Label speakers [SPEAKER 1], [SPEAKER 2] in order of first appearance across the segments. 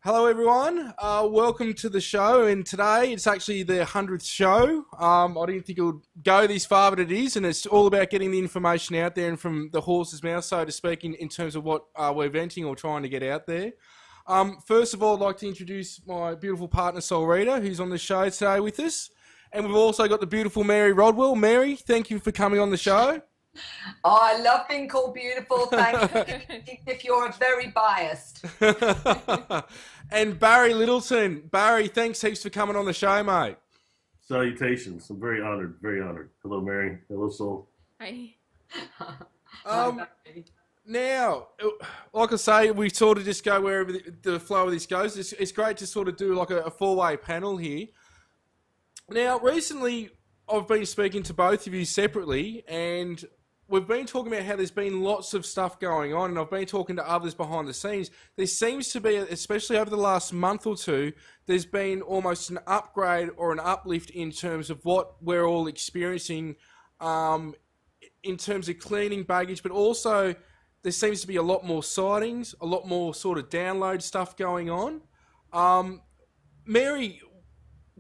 [SPEAKER 1] Hello, everyone. Welcome to the show. And today it's actually the 100th show. I didn't think it would go this far, but it is. And it's all about getting the information out there and from the horse's mouth, so to speak, in terms of what we're venting or trying to get out there. First of all, I'd like to introduce my beautiful partner, Solreta, who's on the show today with us. And we've also got the beautiful Mary Rodwell. Mary, thank you for coming on the show.
[SPEAKER 2] Oh, I love being called beautiful. Thank you. If you're very biased.
[SPEAKER 1] And Barry Littleton. Barry, thanks heaps for coming on the show, mate.
[SPEAKER 3] Salutations. I'm very honored. Very honored. Hello, Mary. Hello, Soul.
[SPEAKER 4] Hi.
[SPEAKER 1] Now, like I say, we sort of just go wherever the flow of this goes. It's great to sort of do like a four-way panel here. Now, recently, I've been speaking to both of you separately, and we've been talking about how there's been lots of stuff going on, and I've been talking to others behind the scenes. There seems to be, especially over the last month or two, there's been almost an upgrade or an uplift in terms of what we're all experiencing in terms of cleaning baggage, but also there seems to be a lot more sightings, a lot more sort of download stuff going on. Mary,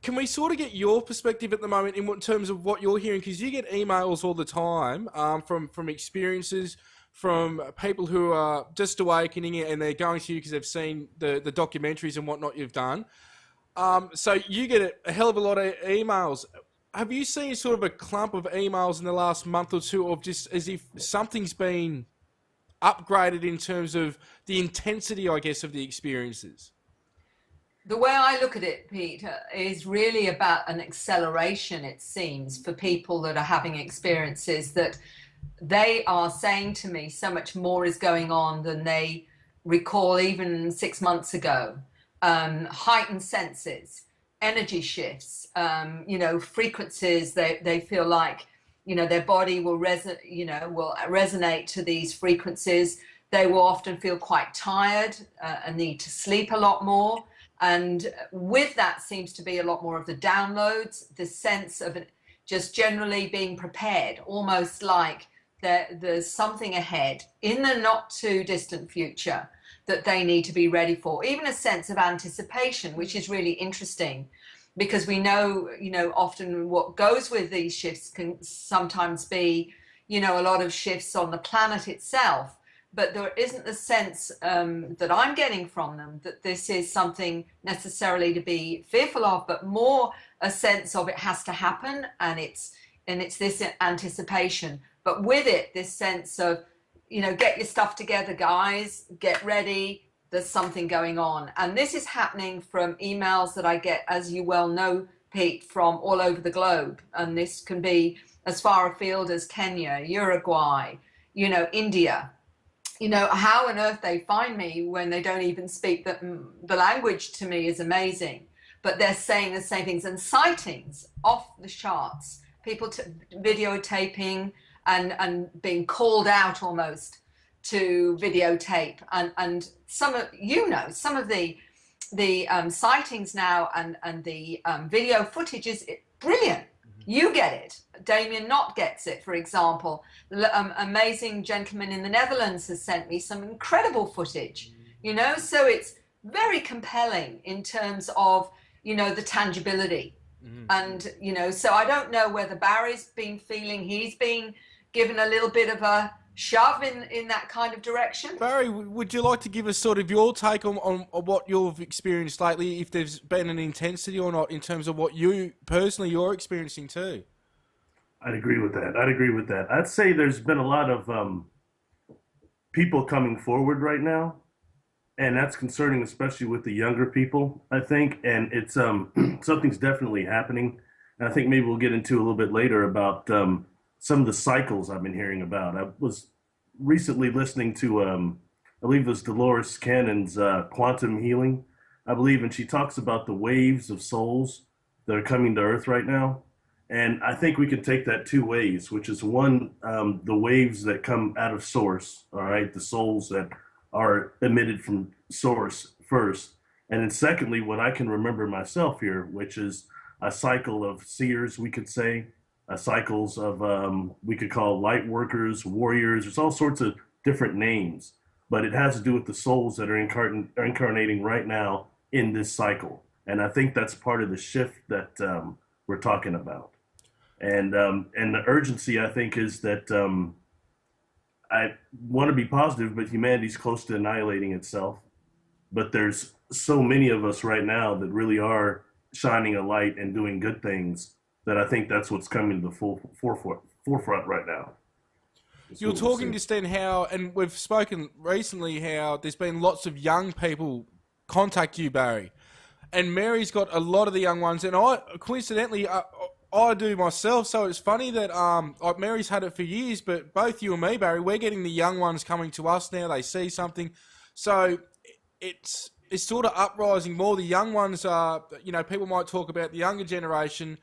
[SPEAKER 1] can we sort of get your perspective at the moment in terms of what you're hearing? Because you get emails all the time from experiences, from people who are just awakening and they're going to you because they've seen the documentaries and whatnot you've done. So you get a hell of a lot of emails. Have you seen sort of a clump of emails in the last month or two of just as if something's been upgraded in terms of the intensity, I guess, of the experiences?
[SPEAKER 2] The way I look at it, Pete, is really about an acceleration, it seems, for people that are having experiences that they are saying to me so much more is going on than they recall even 6 months ago. Heightened senses, energy shifts, frequencies. They feel like, their body will resonate to these frequencies. They will often feel quite tired and need to sleep a lot more. And with that seems to be a lot more of the downloads, the sense of just generally being prepared, almost like there's something ahead in the not too distant future that they need to be ready for. Even a sense of anticipation, which is really interesting because we know, often what goes with these shifts can sometimes be, a lot of shifts on the planet itself. But there isn't the sense that I'm getting from them that this is something necessarily to be fearful of, but more a sense of it has to happen, and it's this anticipation. But with it, this sense of, get your stuff together, guys, get ready. There's something going on, and this is happening from emails that I get, as you well know, Pete, from all over the globe, and this can be as far afield as Kenya, Uruguay, India. How on earth they find me when they don't even speak the language to me is amazing. But they're saying the same things, and sightings off the charts. People videotaping and being called out almost to videotape. And some of the sightings now and the video footage is brilliant. You get it. Damien Knott gets it, for example. Amazing gentleman in the Netherlands has sent me some incredible footage, so it's very compelling in terms of, the tangibility. And, so I don't know whether Barry's been feeling he's been given a little bit of a shove in that kind of direction.
[SPEAKER 1] Barry, would you like to give us sort of your take on what you've experienced lately, if there's been an intensity or not in terms of what you personally you're experiencing too?
[SPEAKER 3] I'd agree with that. I'd say there's been a lot of people coming forward right now, and that's concerning, especially with the younger people, I think. And it's something's definitely happening. And I think maybe we'll get into a little bit later about some of the cycles I've been hearing about. I was recently listening to, I believe it was Dolores Cannon's Quantum Healing, I believe, and she talks about the waves of souls that are coming to Earth right now. And I think we can take that two ways, which is one, the waves that come out of source, all right, the souls that are emitted from source first. And then secondly, what I can remember myself here, which is a cycle of seers, we could say, cycles of, we could call light workers, warriors. There's all sorts of different names, but it has to do with the souls that are incarnating right now in this cycle. And I think that's part of the shift that we're talking about. And the urgency, I think, is that I want to be positive, but humanity's close to annihilating itself. But there's so many of us right now that really are shining a light and doing good things that I think that's what's coming to the forefront right now.
[SPEAKER 1] You're talking just then how, and we've spoken recently how there's been lots of young people contact you, Barry. And Mary's got a lot of the young ones, and coincidentally, I do myself, so it's funny that like Mary's had it for years, but both you and me, Barry, we're getting the young ones coming to us now. They see something. So it's sort of uprising more. The young ones are, people might talk about the younger generation,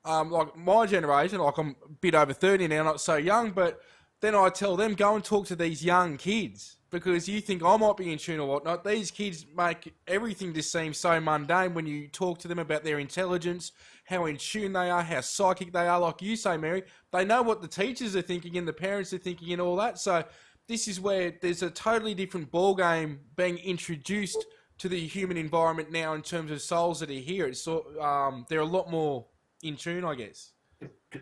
[SPEAKER 1] like my generation, like I'm a bit over 30 now, not so young, but then I tell them, go and talk to these young kids, because you think I might be in tune or whatnot. These kids make everything just seem so mundane when you talk to them about their intelligence, how in tune they are, how psychic they are. Like you say, Mary, they know what the teachers are thinking and the parents are thinking and all that. So this is where there's a totally different ball game being introduced to the human environment now in terms of souls that are here. It's they're a lot more in tune, I guess.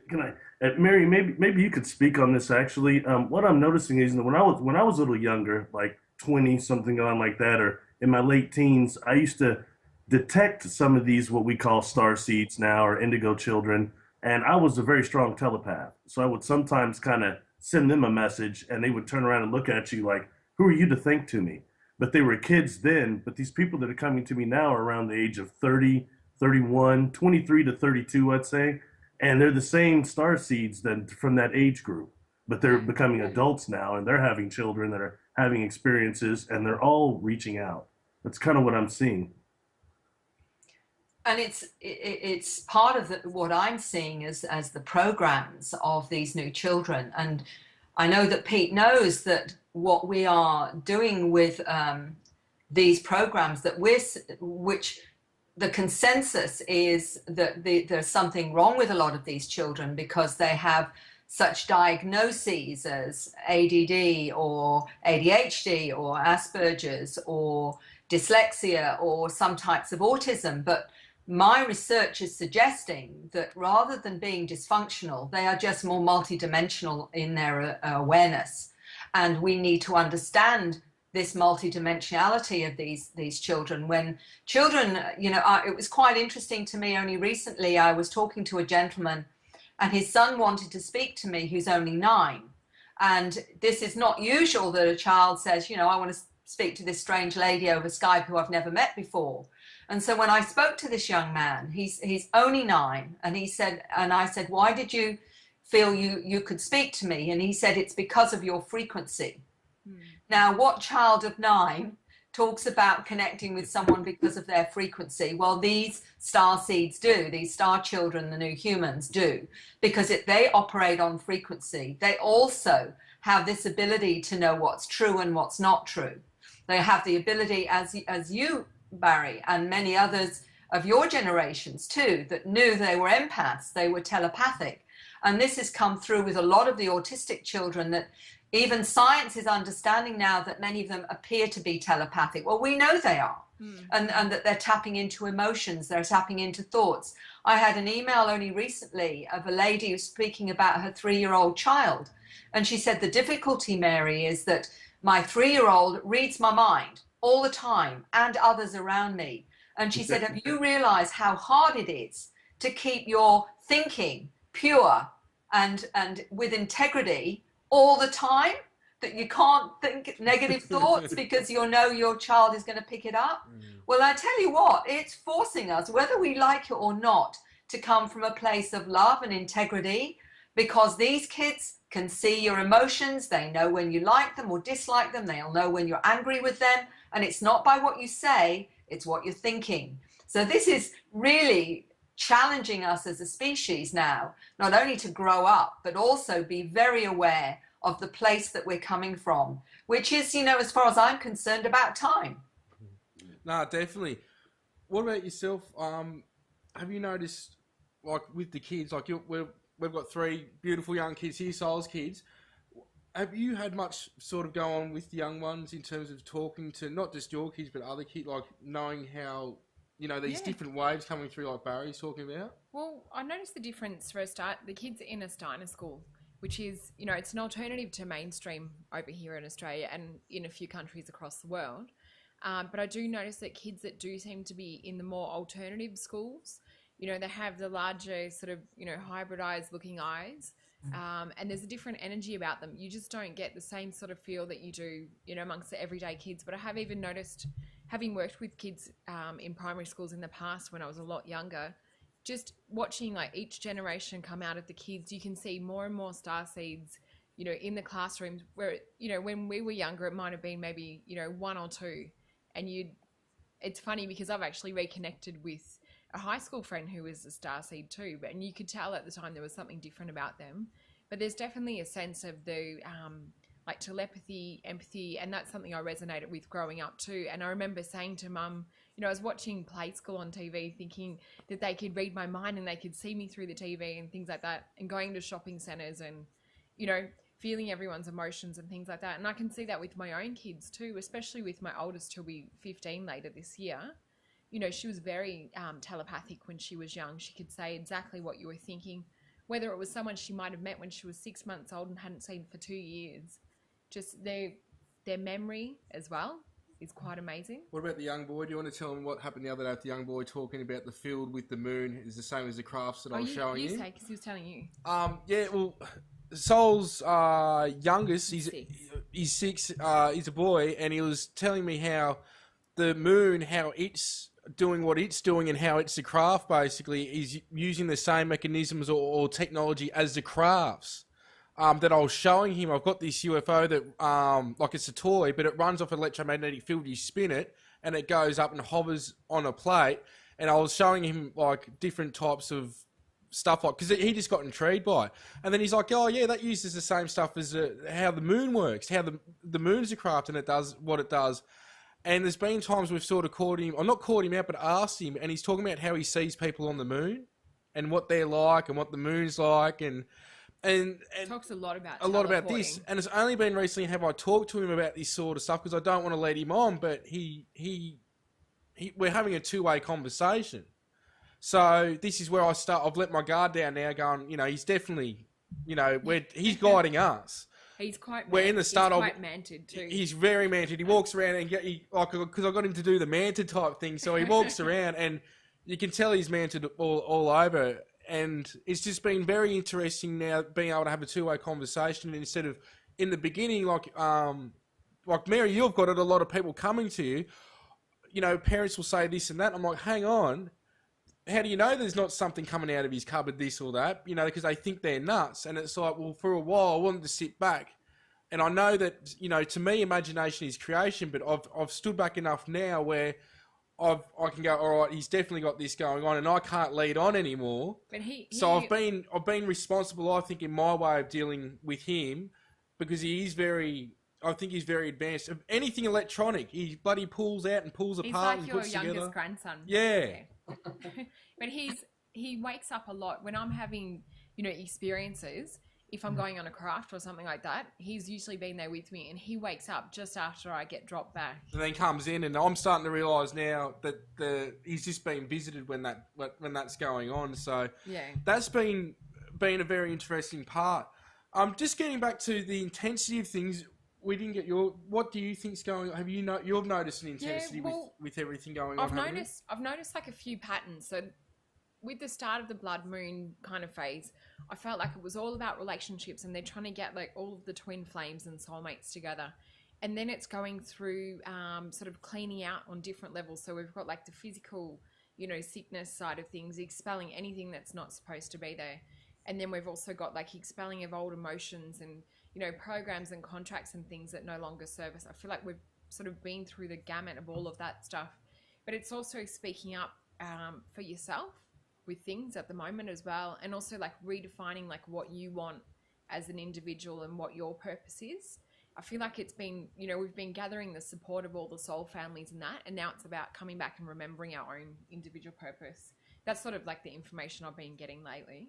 [SPEAKER 3] Can Mary? Maybe you could speak on this. Actually, what I'm noticing is that when I was a little younger, like 20 something on like that, or in my late teens, I used to detect some of these what we call star seeds now, or indigo children, and I was a very strong telepath. So I would sometimes kind of send them a message, and they would turn around and look at you like, "Who are you to think to me?" But they were kids then. But these people that are coming to me now are around the age of 30, 31, 23 to 32, I'd say. And they're the same star seeds that from that age group, but they're becoming adults now, and they're having children that are having experiences, and they're all reaching out. That's kind of what I'm seeing.
[SPEAKER 2] And it's part of what I'm seeing as the programs of these new children. And I know that Pete knows that what we are doing with these programs, which the consensus is that there's something wrong with a lot of these children because they have such diagnoses as ADD or ADHD or Asperger's or dyslexia or some types of autism. But my research is suggesting that rather than being dysfunctional, they are just more multidimensional in their awareness. And we need to understand this multidimensionality of these children. When children, it was quite interesting to me. Only recently I was talking to a gentleman and his son wanted to speak to me who's only 9. And this is not usual that a child says, I want to speak to this strange lady over Skype who I've never met before. And so when I spoke to this young man, he's only 9, and I said, why did you feel you could speak to me? And he said, it's because of your frequency. Now, what child of 9 talks about connecting with someone because of their frequency? Well, these star seeds do. These star children, the new humans, do, because they operate on frequency. They also have this ability to know what's true and what's not true. They have the ability, as you, Barry, and many others of your generations too, that knew they were empaths, they were telepathic. And this has come through with a lot of the autistic children, that even science is understanding now that many of them appear to be telepathic. Well, we know they are, and that they're tapping into emotions, they're tapping into thoughts. I had an email only recently of a lady who's speaking about her 3-year-old child. And she said, the difficulty, Mary, is that my 3-year-old reads my mind all the time and others around me. And she said, have you realized how hard it is to keep your thinking pure and with integrity all the time, that you can't think negative thoughts because your child is going to pick it up? Well, I tell you what, it's forcing us, whether we like it or not, to come from a place of love and integrity, because these kids can see your emotions. They know when you like them or dislike them. They'll know when you're angry with them. And it's not by what you say, it's what you're thinking. So this is really challenging us as a species now, not only to grow up, but also be very aware of the place that we're coming from, which is, as far as I'm concerned, about time.
[SPEAKER 1] No, definitely. What about yourself? Have you noticed, like with the kids, like we've got 3 beautiful young kids here, Souls kids. have you had much sort of go on with young ones in terms of talking to not just your kids but other kids, like knowing how, you know, these different waves coming through, like Barry's talking about?
[SPEAKER 4] Well, I noticed the difference for a start. The kids are in a Steiner school, which is, you know, it's an alternative to mainstream over here in Australia and in a few countries across the world. But I do notice that kids that do seem to be in the more alternative schools, you know, they have the larger sort of, you know, hybridized looking eyes. And there's a different energy about them. You just don't get the same sort of feel that you do, you know, amongst the everyday kids. But I have even noticed, having worked with kids in primary schools in the past when I was a lot younger, just watching like each generation come out of the kids, you can see more and more star seeds, you know, in the classrooms where, you know, when we were younger, it might have been maybe, you know, one or two. And it's funny because I've actually reconnected with a high school friend who was a starseed too, and you could tell at the time there was something different about them. But there's definitely a sense of the like telepathy, empathy, and that's something I resonated with growing up too. And I remember saying to Mum, you know, I was watching Play School on TV thinking that they could read my mind and they could see me through the TV and things like that, and going to shopping centres and, you know, feeling everyone's emotions and things like that. And I can see that with my own kids too, especially with my oldest, who'll be 15 later this year. You know, she was very telepathic when she was young. She could say exactly what you were thinking, whether it was someone she might have met when she was 6 months old and hadn't seen for 2 years. Just their memory as well is quite amazing.
[SPEAKER 1] What about the young boy? Do you want to tell him what happened the other day with the young boy talking about the field with the moon is the same as the crafts that I was showing you?
[SPEAKER 4] You say, because he was telling you.
[SPEAKER 1] Yeah, well, Sol's youngest, he's 6, he's a boy, and he was telling me how the moon, how it's doing what it's doing and how it's the craft basically is using the same mechanisms or technology as the crafts that I was showing him. I've got this UFO that like it's a toy, but it runs off an electromagnetic field. You spin it and it goes up and hovers on a plate, and I was showing him like different types of stuff, like, because he just got intrigued by it. And then he's like, oh yeah, that uses the same stuff as how the moon works, how the moon's a craft and it does what it does. And there's been times we've sort of caught him, or not caught him out, but asked him, and he's talking about how he sees people on the moon and what they're like and what the moon's like, and
[SPEAKER 4] talks a lot about
[SPEAKER 1] this. And it's only been recently have I talked to him about this sort of stuff because I don't want to lead him on, but we're having a two-way conversation. So this is where I've let my guard down now, going, you know, he's definitely, you know, he's guiding us.
[SPEAKER 4] He's quite.
[SPEAKER 1] We're in the start.
[SPEAKER 4] He's quite manted too.
[SPEAKER 1] He's very manted. He walks around and because I got him to do the manted type thing, so he walks around and you can tell he's manted all over. And it's just been very interesting now being able to have a two-way conversation instead of in the beginning, like Mary, you've got it. A lot of people coming to you. You know, parents will say this and that. I'm like, hang on. How do you know there's not something coming out of his cupboard, this or that? You know, because they think they're nuts. And it's like, well, for a while, I wanted to sit back. And I know that, you know, to me, imagination is creation, but I've stood back enough now where I can go, all right, he's definitely got this going on, and I can't lead on anymore. But I've been responsible, I think, in my way of dealing with him, because I think he's very advanced. Of anything electronic, he bloody pulls out and pulls apart and puts together.
[SPEAKER 4] He's like your youngest grandson.
[SPEAKER 1] Yeah.
[SPEAKER 4] But he wakes up a lot when I'm having, you know, experiences. If I'm going on a craft or something like that, he's usually been there with me, and he wakes up just after I get dropped back. And
[SPEAKER 1] then comes in, and I'm starting to realise now that he's just been visited when that's going on. So
[SPEAKER 4] yeah,
[SPEAKER 1] that's been a very interesting part. Just getting back to the intensity of things. We didn't get what do you think's going on? You've noticed an intensity with everything going on?
[SPEAKER 4] I've noticed like a few patterns. So with the start of the blood moon kind of phase, I felt like it was all about relationships, and they're trying to get like all of the twin flames and soulmates together. And then it's going through sort of cleaning out on different levels. So we've got like the physical, you know, sickness side of things, expelling anything that's not supposed to be there. And then we've also got like expelling of old emotions and, you know, programs and contracts and things that no longer serve us. I feel like we've sort of been through the gamut of all of that stuff. But it's also speaking up for yourself with things at the moment as well, and also like redefining like what you want as an individual and what your purpose is. I feel like it's been, you know, we've been gathering the support of all the soul families and that, and now it's about coming back and remembering our own individual purpose. That's sort of like the information I've been getting lately.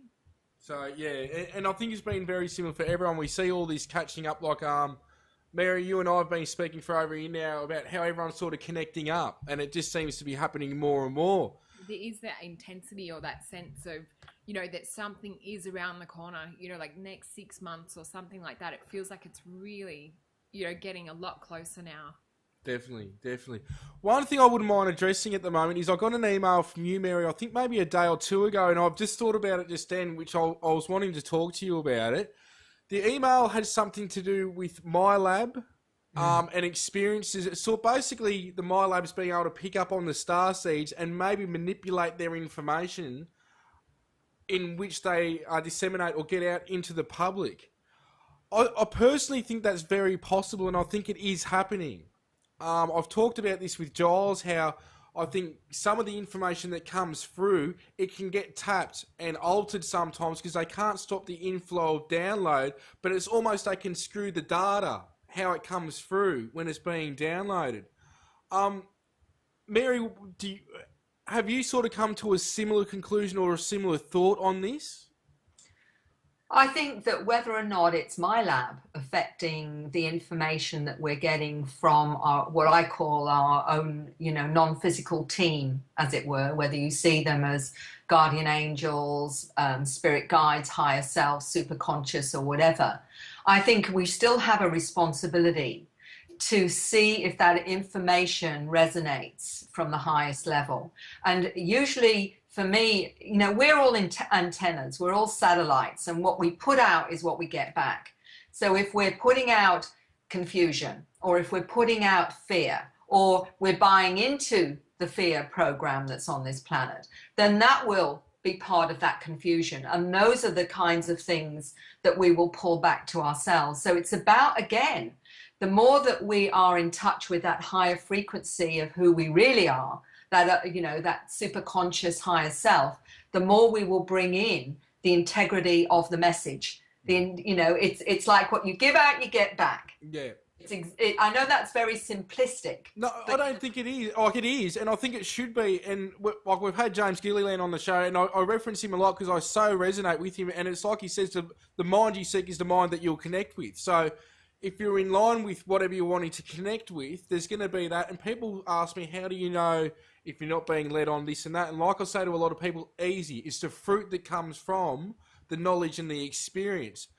[SPEAKER 1] So yeah, and I think it's been very similar for everyone. We see all this catching up, like Mary, you and I have been speaking for over a year now about how everyone's sort of connecting up, and it just seems to be happening more and more.
[SPEAKER 4] There is that intensity or that sense of, that something is around the corner, like next 6 months or something like that. It feels like it's really, getting a lot closer now.
[SPEAKER 1] Definitely. One thing I wouldn't mind addressing at the moment is I got an email from you, Mary, I think maybe a day or two ago, and I've just thought about it just then, which I was wanting to talk to you about it. The email had something to do with my lab and experiences. So basically, the my lab's being able to pick up on the star seeds and maybe manipulate their information in which they disseminate or get out into the public. I personally think that's very possible, and I think it is happening. I've talked about this with Giles, how I think some of the information that comes through, it can get tapped and altered sometimes because they can't stop the inflow of download, but it's almost they can screw the data, how it comes through when it's being downloaded. Mary, have you sort of come to a similar conclusion or a similar thought on this?
[SPEAKER 2] I think that whether or not it's my lab affecting the information that we're getting from our, what I call our own, non-physical team, as it were, whether you see them as guardian angels, spirit guides, higher self, superconscious, or whatever, I think we still have a responsibility to see if that information resonates from the highest level. And usually, for me, we're all antennas, we're all satellites, and what we put out is what we get back. So if we're putting out confusion, or if we're putting out fear, or we're buying into the fear program that's on this planet, then that will be part of that confusion. And those are the kinds of things that we will pull back to ourselves. So it's about, again, the more that we are in touch with that higher frequency of who we really are, that that super conscious higher self, the more we will bring in the integrity of the message. It's like what you give out, you get back.
[SPEAKER 1] Yeah.
[SPEAKER 2] I know that's very simplistic.
[SPEAKER 1] No, I don't think it is. Like, it is, and I think it should be. And we've had James Gilliland on the show, and I reference him a lot because I so resonate with him. And it's like he says, the mind you seek is the mind that you'll connect with. So if you're in line with whatever you're wanting to connect with, there's going to be that. And people ask me, how do you know if you're not being led on this and that? And like I say to a lot of people, easy. It's the fruit that comes from the knowledge and the experience.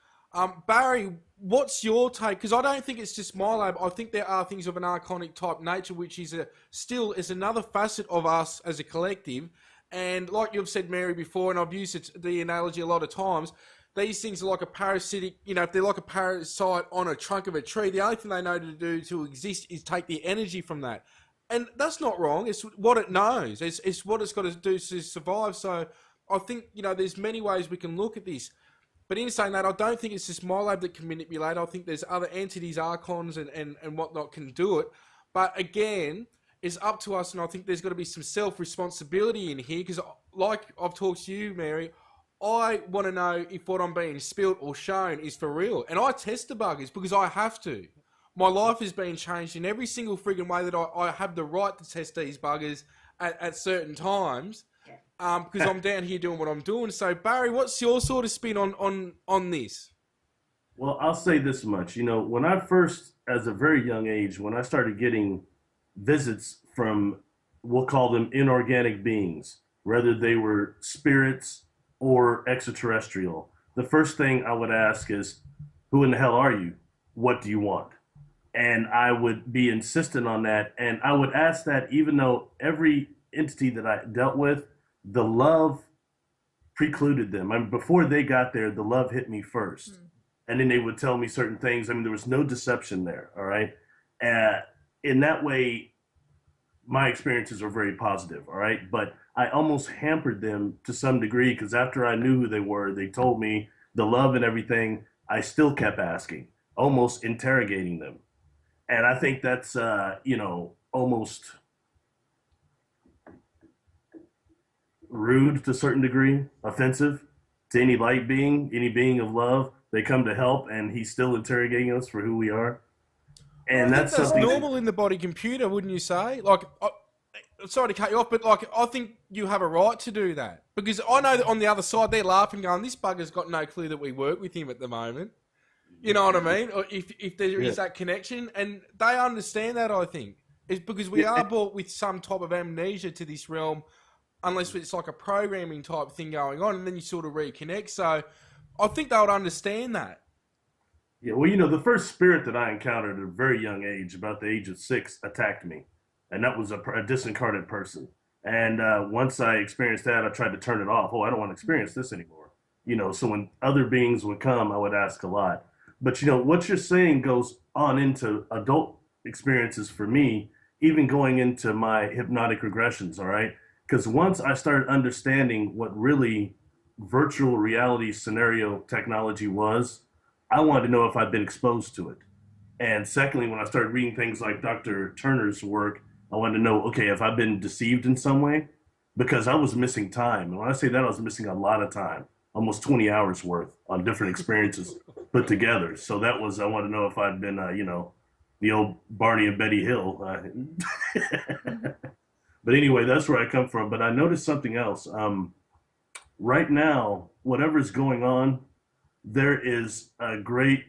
[SPEAKER 1] Barry, what's your take? Because I don't think it's just my lab. I think there are things of an archonic type nature, which is still another facet of us as a collective. And like you've said, Mary, before, and I've used the analogy a lot of times, these things are like a parasitic, if they're like a parasite on a trunk of a tree, the only thing they know to do to exist is take the energy from that. And that's not wrong. It's what it knows. It's what it's got to do to survive. So I think, there's many ways we can look at this. But in saying that, I don't think it's just my lab that can manipulate. I think there's other entities, archons and whatnot can do it. But again, it's up to us, and I think there's got to be some self-responsibility in here, because like I've talked to you, Mary, I want to know if what I'm being spilt or shown is for real. And I test the buggers because I have to. My life has been changed in every single friggin' way that I have the right to test these buggers at certain times. Because I'm down here doing what I'm doing. So, Barry, what's your sort of spin on this?
[SPEAKER 3] Well, I'll say this much. When I first, as a very young age, when I started getting visits from, we'll call them inorganic beings, whether they were spirits or extraterrestrial, the first thing I would ask is, who in the hell are you? What do you want? And I would be insistent on that. And I would ask that even though every entity that I dealt with, the love precluded them. I mean, before they got there, the love hit me first. And then they would tell me certain things. I mean, there was no deception there, all right? In that way, my experiences are very positive, all right? But I almost hampered them to some degree, because after I knew who they were, they told me the love and everything, I still kept asking, almost interrogating them. And I think that's, almost rude to a certain degree, offensive to any light being, any being of love. They come to help, and he's still interrogating us for who we are. And that's something
[SPEAKER 1] normal in the body computer, wouldn't you say? Like, sorry to cut you off, but like I think you have a right to do that because I know that on the other side they're laughing, going, "This bugger's got no clue that we work with him at the moment." You know what I mean? Or if there is that connection, and they understand that, I think it's because we are brought with some type of amnesia to this realm, unless it's like a programming type thing going on, and then you sort of reconnect. So I think they would understand that.
[SPEAKER 3] Yeah, well, you know, the first spirit that I encountered at a very young age, about the age of 6, attacked me, and that was a disincarnate person. And once I experienced that, I tried to turn it off. Oh, I don't want to experience this anymore. You know, so when other beings would come, I would ask a lot. But you know, what you're saying goes on into adult experiences for me, even going into my hypnotic regressions. All right, because once I started understanding what really virtual reality scenario technology was, I wanted to know if I'd been exposed to it. And secondly, when I started reading things like Dr. Turner's work, I wanted to know, okay, if I've been deceived in some way, because I was missing time. And when I say that, I was missing a lot of time, almost 20 hours worth on different experiences put together. So that was, I wanted to know if I'd been, you know, the old Barney and Betty Hill. But anyway, that's where I come from. But I noticed something else. Right now, whatever's going on, there is a great,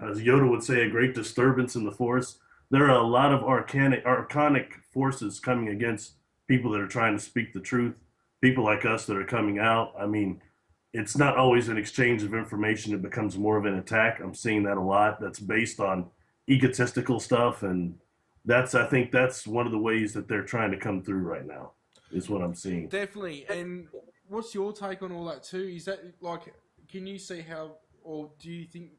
[SPEAKER 3] as Yoda would say, a great disturbance in the force. There are a lot of archonic forces coming against people that are trying to speak the truth, people like us that are coming out. I mean, it's not always an exchange of information. It becomes more of an attack. I'm seeing that a lot. That's based on egotistical stuff. And that's, I think that's one of the ways that they're trying to come through right now, is what I'm seeing.
[SPEAKER 1] Definitely. And what's your take on all that too? Is that like, can you see how, or do you think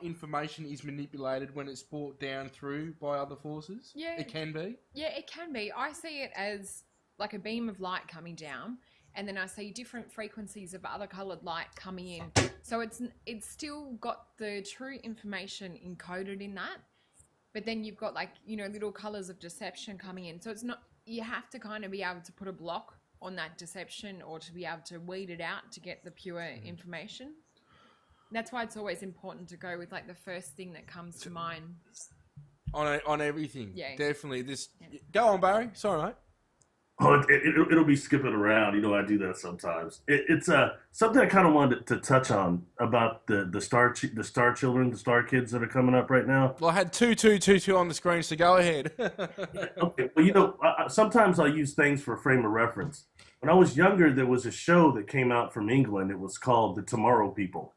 [SPEAKER 1] information is manipulated when it's brought down through by other forces?
[SPEAKER 4] Yeah.
[SPEAKER 1] It can be?
[SPEAKER 4] Yeah, it can be. I see it as like a beam of light coming down, and then I see different frequencies of other coloured light coming in. So it's still got the true information encoded in that, but then you've got like, you know, little colours of deception coming in. So it's not, you have to kind of be able to put a block on that deception or to be able to weed it out to get the pure information. That's why it's always important to go with like the first thing that comes to mind.
[SPEAKER 1] On everything.
[SPEAKER 4] Yeah.
[SPEAKER 1] Definitely. Go on, Barry. Sorry, mate.
[SPEAKER 3] Oh, it'll be skipping around. You know, I do that sometimes. It's something I kind of wanted to touch on about the star children, the star kids that are coming up right now.
[SPEAKER 1] Well, I had 2222 on the screen, so go ahead.
[SPEAKER 3] Okay. Well, you know, sometimes I use things for a frame of reference. When I was younger, there was a show that came out from England. It was called The Tomorrow People.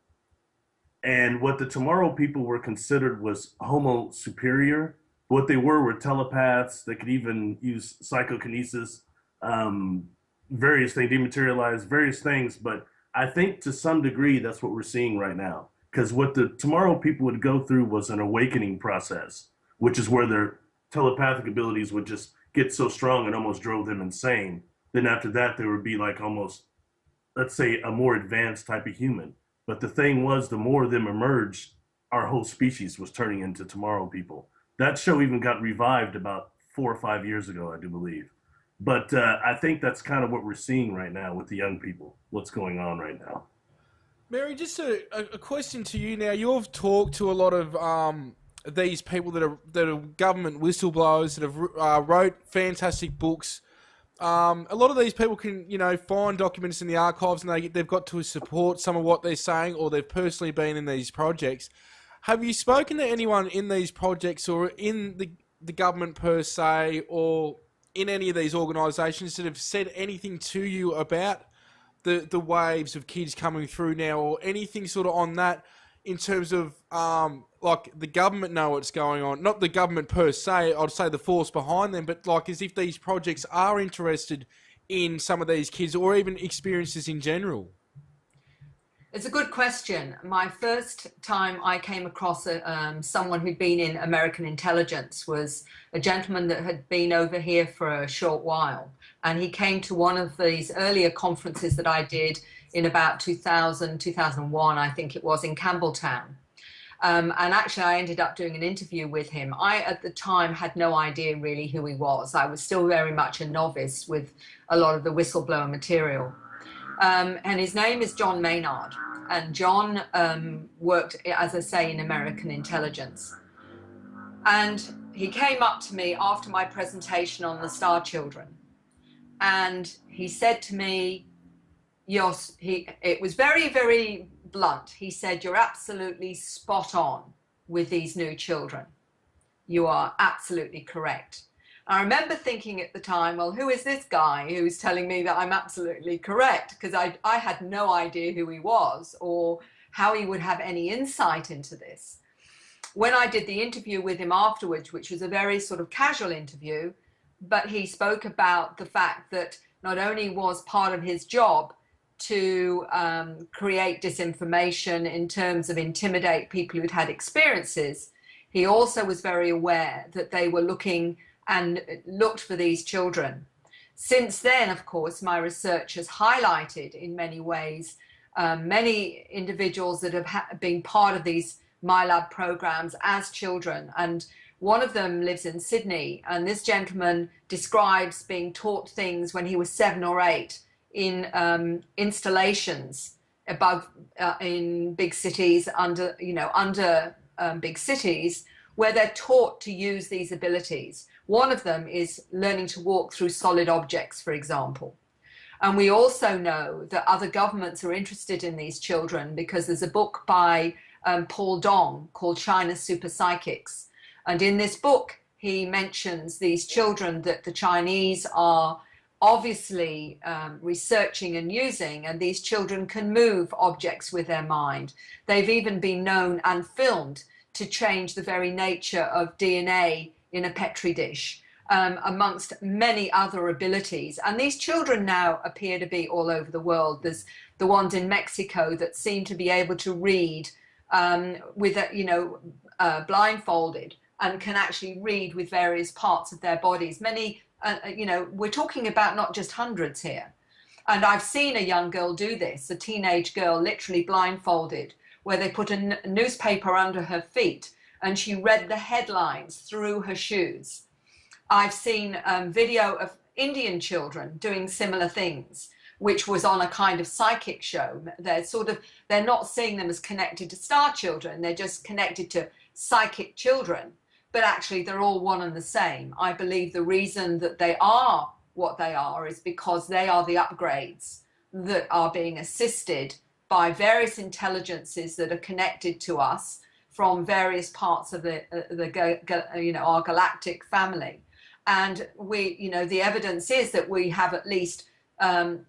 [SPEAKER 3] And what the Tomorrow People were considered was Homo superior. What they were telepaths. They could even use psychokinesis, various things, dematerialize various things. But I think to some degree, that's what we're seeing right now. Because what the Tomorrow People would go through was an awakening process, which is where their telepathic abilities would just get so strong and almost drove them insane. Then after that, there would be like almost, let's say, a more advanced type of human. But the thing was, the more of them emerged, our whole species was turning into Tomorrow People. That show even got revived about 4 or 5 years ago, I do believe. But I think that's kind of what we're seeing right now with the young people, what's going on right now.
[SPEAKER 1] Mary, just a question to you now. You've talked to a lot of these people that are government whistleblowers that have wrote fantastic books. A lot of these people can, you know, find documents in the archives and they've got to support some of what they're saying, or they've personally been in these projects. Have you spoken to anyone in these projects or in the government per se, or in any of these organisations that have said anything to you about the waves of kids coming through now, or anything sort of on that in terms of like the government know what's going on? Not the government per se, I'd say the force behind them, but like as if these projects are interested in some of these kids or even experiences in general.
[SPEAKER 2] It's a good question. My first time I came across someone who'd been in American intelligence was a gentleman that had been over here for a short while. And he came to one of these earlier conferences that I did in about 2000, 2001, I think it was, in Campbelltown. And actually, I ended up doing an interview with him. I, at the time, had no idea really who he was. I was still very much a novice with a lot of the whistleblower material. And his name is John Maynard. And John worked, as I say, in American intelligence. And he came up to me after my presentation on the Star Children, and he said to me, it was very, very blunt. He said, "You're absolutely spot on with these new children. You are absolutely correct." I remember thinking at the time, well, who is this guy who's telling me that I'm absolutely correct? Because I had no idea who he was or how he would have any insight into this. When I did the interview with him afterwards, which was a very sort of casual interview, but he spoke about the fact that not only was part of his job to create disinformation in terms of intimidate people who'd had experiences, he also was very aware that they were looking and looked for these children. Since then, of course, my research has highlighted in many ways many individuals that have been part of these MyLab programs as children. And one of them lives in Sydney. And this gentleman describes being taught things when he was 7 or 8 in installations above in big cities, under big cities, where they're taught to use these abilities. One of them is learning to walk through solid objects, for example. And we also know that other governments are interested in these children because there's a book by Paul Dong called China's Super Psychics. And in this book, he mentions these children that the Chinese are obviously researching and using, and these children can move objects with their mind. They've even been known and filmed to change the very nature of DNA in a petri dish, amongst many other abilities. And these children now appear to be all over the world. There's the ones in Mexico that seem to be able to read blindfolded, and can actually read with various parts of their bodies. Many, we're talking about not just hundreds here. And I've seen a young girl do this, a teenage girl literally blindfolded, where they put a newspaper under her feet and she read the headlines through her shoes. I've seen video of Indian children doing similar things, which was on a kind of psychic show. They're not seeing them as connected to star children, they're just connected to psychic children, but actually they're all one and the same. I believe the reason that they are what they are is because they are the upgrades that are being assisted by various intelligences that are connected to us from various parts of our galactic family. And the evidence is that we have at least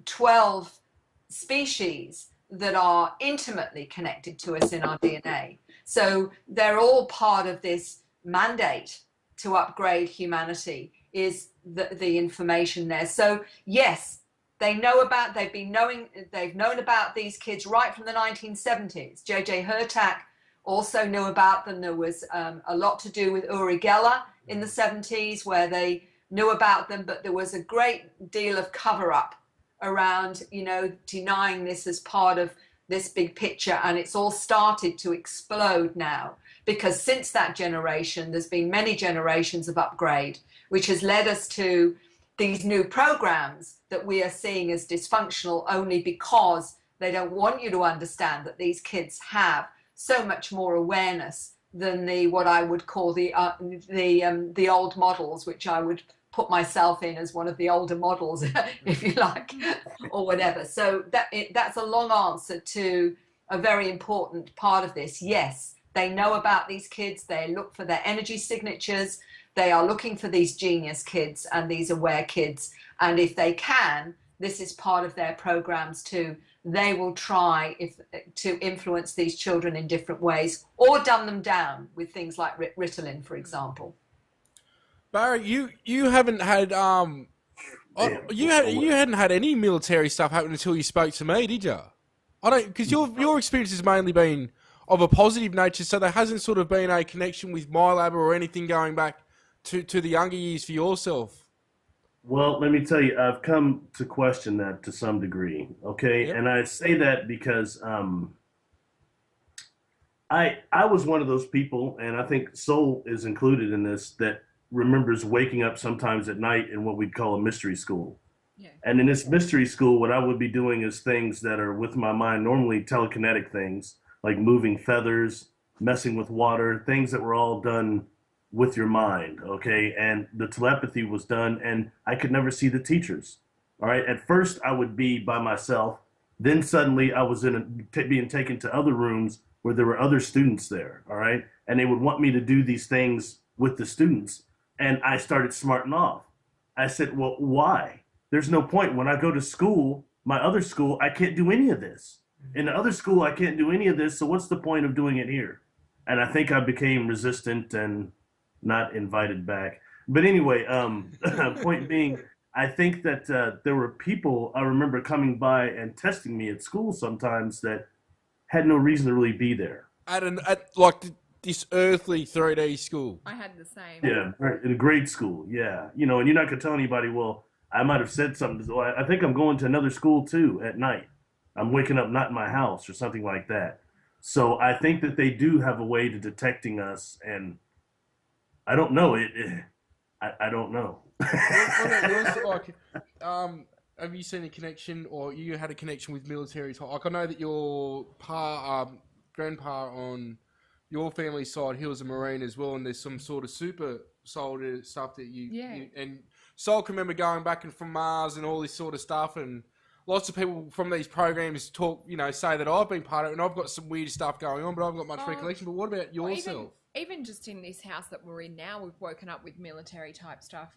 [SPEAKER 2] 12 species that are intimately connected to us in our DNA. So they're all part of this mandate to upgrade humanity, is the information there. So yes, they've known about these kids right from the 1970s. J.J. Hurtak also knew about them. There was a lot to do with Uri Geller in the 70s where they knew about them, but there was a great deal of cover-up around, denying this as part of this big picture. And it's all started to explode now, because since that generation, there's been many generations of upgrade, which has led us to these new programs that we are seeing as dysfunctional only because they don't want you to understand that these kids have so much more awareness than what I would call the old models, which I would put myself in as one of the older models, if you like, or whatever. So that's a long answer to a very important part of this. Yes, they know about these kids. They look for their energy signatures. They are looking for these genius kids and these aware kids. And if they can, this is part of their programs too. They will try to influence these children in different ways, or dumb them down with things like Ritalin, for example.
[SPEAKER 1] Barry, you haven't had you hadn't had any military stuff happen until you spoke to me, did you? I don't, because your experience has mainly been of a positive nature, so there hasn't sort of been a connection with MyLab or anything going back to the younger years for yourself.
[SPEAKER 3] Well, let me tell you, I've come to question that to some degree, okay? Yep. And I say that because I was one of those people, and I think Soul is included in this, that remembers waking up sometimes at night in what we'd call a mystery school. Yeah. And in this mystery school, what I would be doing is things that are with my mind, normally telekinetic things, like moving feathers, messing with water, things that were all done with your mind, okay? And the telepathy was done, and I could never see the teachers. All right. At first, I would be by myself. Then suddenly, I was being taken to other rooms where there were other students there. All right, and they would want me to do these things with the students, and I started smarting off. I said, "Well, why? There's no point. When I go to school, my other school, I can't do any of this. In the other school, I can't do any of this. So what's the point of doing it here?" And I think I became resistant and not invited back. But anyway, point being, I think that there were people I remember coming by and testing me at school sometimes that had no reason to really be there.
[SPEAKER 1] At like this earthly 3D school.
[SPEAKER 4] I had the same.
[SPEAKER 3] Yeah, right, in grade school. Yeah, and you're not gonna tell anybody. Well, I might have said something. Well, I think I'm going to another school too at night. I'm waking up not in my house or something like that. So I think that they do have a way to detecting us, and I don't know it. I don't know.
[SPEAKER 1] Have you seen a connection, or you had a connection with military? Like I know that your grandpa on your family side, he was a Marine as well, and there's some sort of super soldier stuff that you and Sol can remember going back and from Mars and all this sort of stuff, and lots of people from these programs talk, say that I've been part of it, and I've got some weird stuff going on, but I haven't got much recollection. But what about yourself?
[SPEAKER 4] Even just in this house that we're in now, we've woken up with military type stuff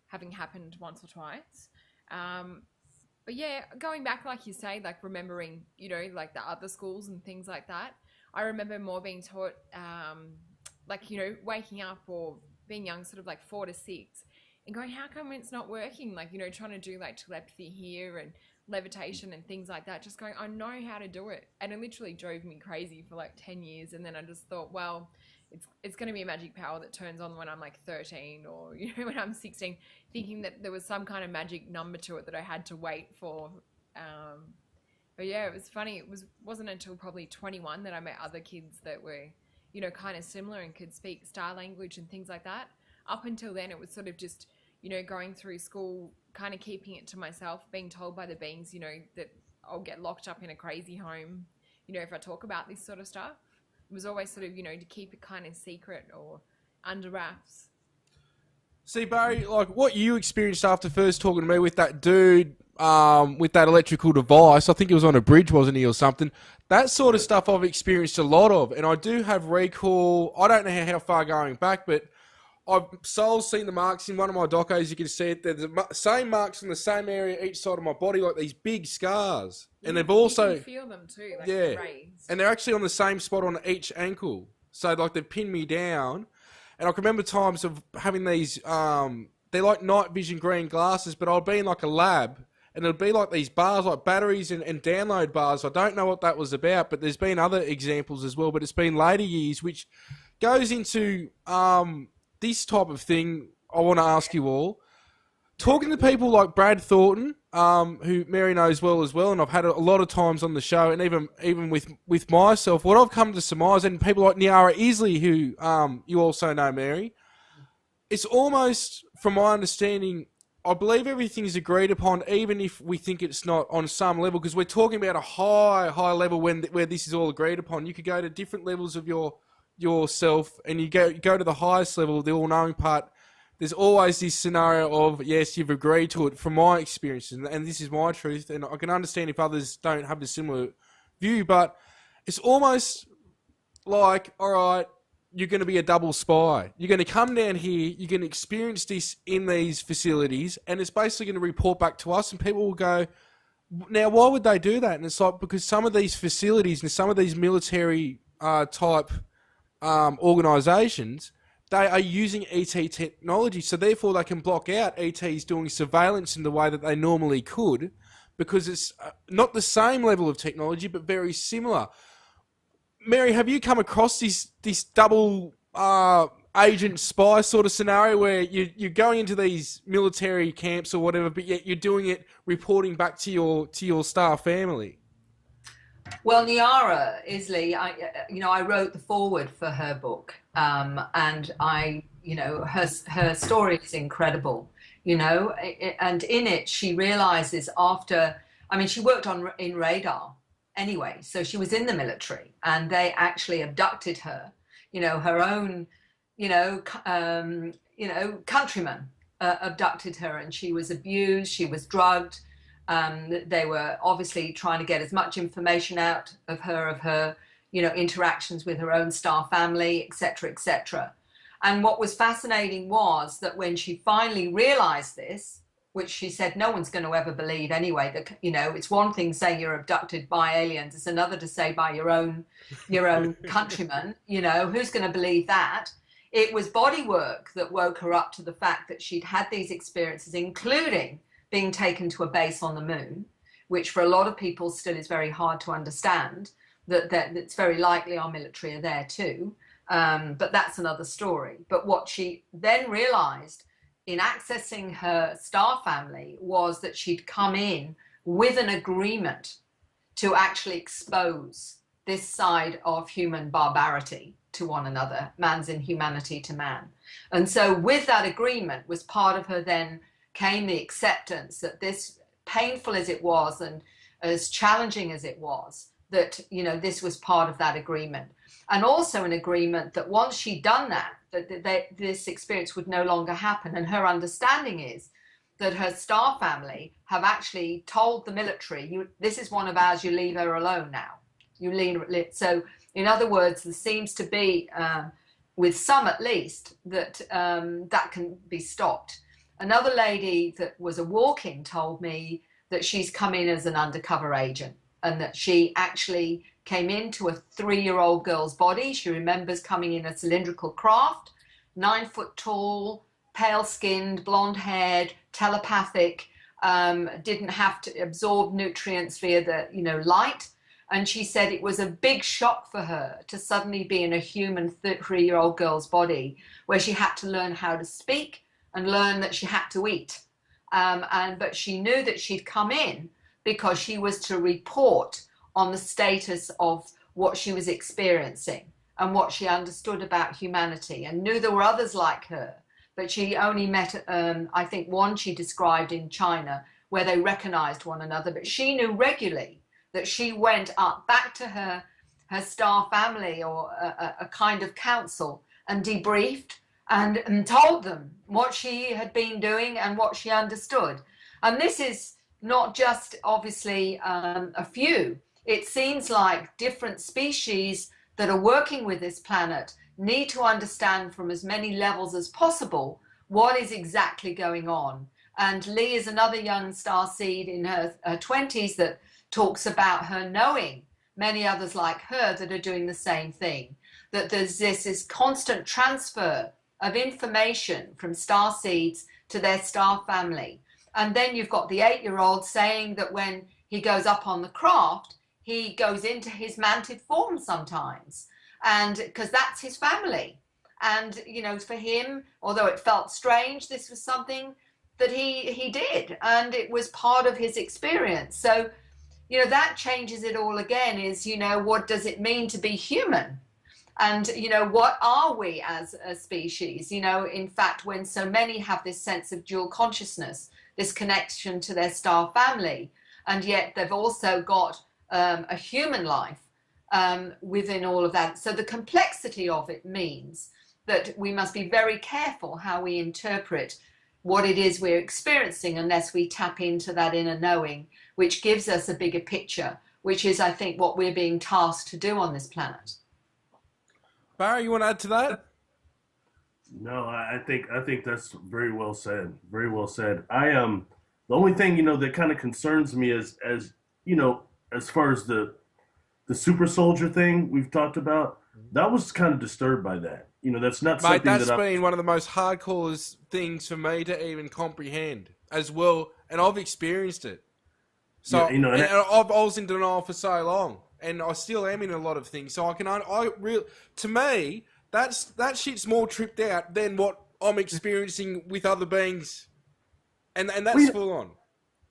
[SPEAKER 4] having happened once or twice. But yeah, going back, like you say, like remembering, like the other schools and things like that. I remember more being taught, waking up or being young, sort of like 4 to 6, and going, how come it's not working? Like, trying to do like telepathy here and levitation and things like that. Just going, I know how to do it. And it literally drove me crazy for like 10 years. And then I just thought, well, it's going to be a magic power that turns on when I'm like 13 or, when I'm 16, thinking that there was some kind of magic number to it that I had to wait for. But yeah, it was funny. It wasn't until probably 21 that I met other kids that were, kind of similar and could speak star language and things like that. Up until then, it was sort of just, going through school, kind of keeping it to myself, being told by the beings, that I'll get locked up in a crazy home, if I talk about this sort of stuff. It was always sort of, to keep it kind of secret or under wraps.
[SPEAKER 1] See, Barry, like what you experienced after first talking to me with that dude with that electrical device, I think it was on a bridge, wasn't he, or something? That sort of stuff I've experienced a lot of, and I do have recall. I don't know how far going back, but Sol's seen the marks in one of my docos. You can see it. They're the same marks in the same area each side of my body, like these big scars. And they've also...
[SPEAKER 4] You can feel them too, like rays.
[SPEAKER 1] And they're actually on the same spot on each ankle. So, like, they've pinned me down. And I can remember times of having these... they're like night vision green glasses, but I'll be in, like, a lab, and it'll be like these bars, like batteries and download bars. I don't know what that was about, but there's been other examples as well. But it's been later years, which goes into... this type of thing I want to ask you all. Talking to people like Brad Thornton, who Mary knows well as well, and I've had a lot of times on the show, and even with myself, what I've come to surmise, and people like Niara Isley, who you also know, Mary, it's almost, from my understanding, I believe everything is agreed upon, even if we think it's not on some level, because we're talking about a high level where this is all agreed upon. You could go to different levels of yourself, and you go to the highest level, the all-knowing part. There's always this scenario of, yes, you've agreed to it, from my experience, and this is my truth, and I can understand if others don't have the similar view, but it's almost like, all right, you're going to be a double spy. You're going to come down here, you're going to experience this in these facilities, and it's basically going to report back to us, and people will go, now, why would they do that? And it's like, because some of these facilities and some of these military type organisations, they are using ET technology, so therefore they can block out ETs doing surveillance in the way that they normally could, because it's not the same level of technology, but very similar. Mary, have you come across this double agent spy sort of scenario where you're going into these military camps or whatever, but yet you're doing it, reporting back to your staff family?
[SPEAKER 2] Well, Niara Isley, I wrote the foreword for her book, and her story is incredible, and in it she realizes she worked in radar anyway, so she was in the military, and they actually abducted her, her own countrymen abducted her, and she was abused, she was drugged. They were obviously trying to get as much information out of her, interactions with her own star family, etc., etc. And what was fascinating was that when she finally realized this, which she said no one's going to ever believe anyway, that, it's one thing saying you're abducted by aliens, it's another to say by your own countrymen, who's going to believe that? It was body work that woke her up to the fact that she'd had these experiences, including being taken to a base on the moon, which for a lot of people still is very hard to understand, that it's very likely our military are there too. But that's another story. But what she then realized in accessing her star family was that she'd come in with an agreement to actually expose this side of human barbarity to one another, man's inhumanity to man. And so with that agreement was part of her then came the acceptance that this, painful as it was and as challenging as it was, that, this was part of that agreement. And also an agreement that once she'd done that this experience would no longer happen. And her understanding is that her star family have actually told the military, this is one of ours, you leave her alone now. So in other words, there seems to be, with some at least, that that can be stopped. Another lady that was a walk-in told me that she's come in as an undercover agent and that she actually came into a 3-year-old girl's body. She remembers coming in a cylindrical craft, 9 foot tall, pale-skinned, blonde-haired, telepathic, didn't have to absorb nutrients via the, light. And she said it was a big shock for her to suddenly be in a human 3-year-old girl's body where she had to learn how to speak and learn that she had to eat. But she knew that she'd come in because she was to report on the status of what she was experiencing and what she understood about humanity, and knew there were others like her. But she only met, I think one she described in China, where they recognized one another. But she knew regularly that she went up back to her star family or a kind of council and debriefed and told them what she had been doing and what she understood. And this is not just obviously a few. It seems like different species that are working with this planet need to understand from as many levels as possible what is exactly going on. And Lee is another young starseed in her 20s that talks about her knowing many others like her that are doing the same thing, that there's this constant transfer of information from starseeds to their star family. And then you've got the 8-year-old saying that when he goes up on the craft, he goes into his manted form sometimes, and because that's his family. And, for him, although it felt strange, this was something that he did, and it was part of his experience. So, that changes it all again is, what does it mean to be human? And, what are we as a species? In fact, when so many have this sense of dual consciousness, this connection to their star family, and yet they've also got a human life within all of that. So the complexity of it means that we must be very careful how we interpret what it is we're experiencing unless we tap into that inner knowing, which gives us a bigger picture, which is, I think, what we're being tasked to do on this planet.
[SPEAKER 1] Barry, you want to add to that?
[SPEAKER 3] No, I think that's very well said. Very well said. The only thing, that kind of concerns me is, as far as the super soldier thing we've talked about, that was kind of disturbed by that. That's not something
[SPEAKER 1] that's been one of the most hardcore things for me to even comprehend as well, and I've experienced it. So, I was in denial for so long, and I still am in a lot of things. So to me, that shit's more tripped out than what I'm experiencing with other beings, and that's full on.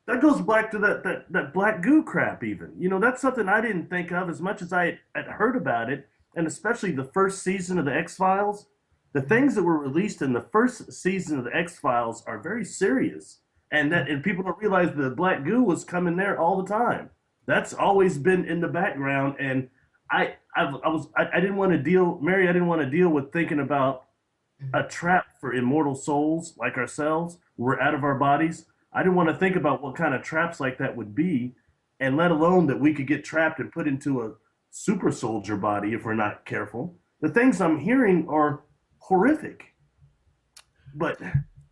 [SPEAKER 3] That goes back to that black goo crap even. That's something I didn't think of as much as I had heard about it, and especially the first season of the X-Files. The things that were released in the first season of the X-Files are very serious, and people don't realize the black goo was coming there all the time. That's always been in the background, and I didn't want to deal, Mary, I didn't want to deal with thinking about a trap for immortal souls like ourselves. We're out of our bodies. I didn't want to think about what kind of traps like that would be, and let alone that we could get trapped and put into a super soldier body if we're not careful. The things I'm hearing are horrific. But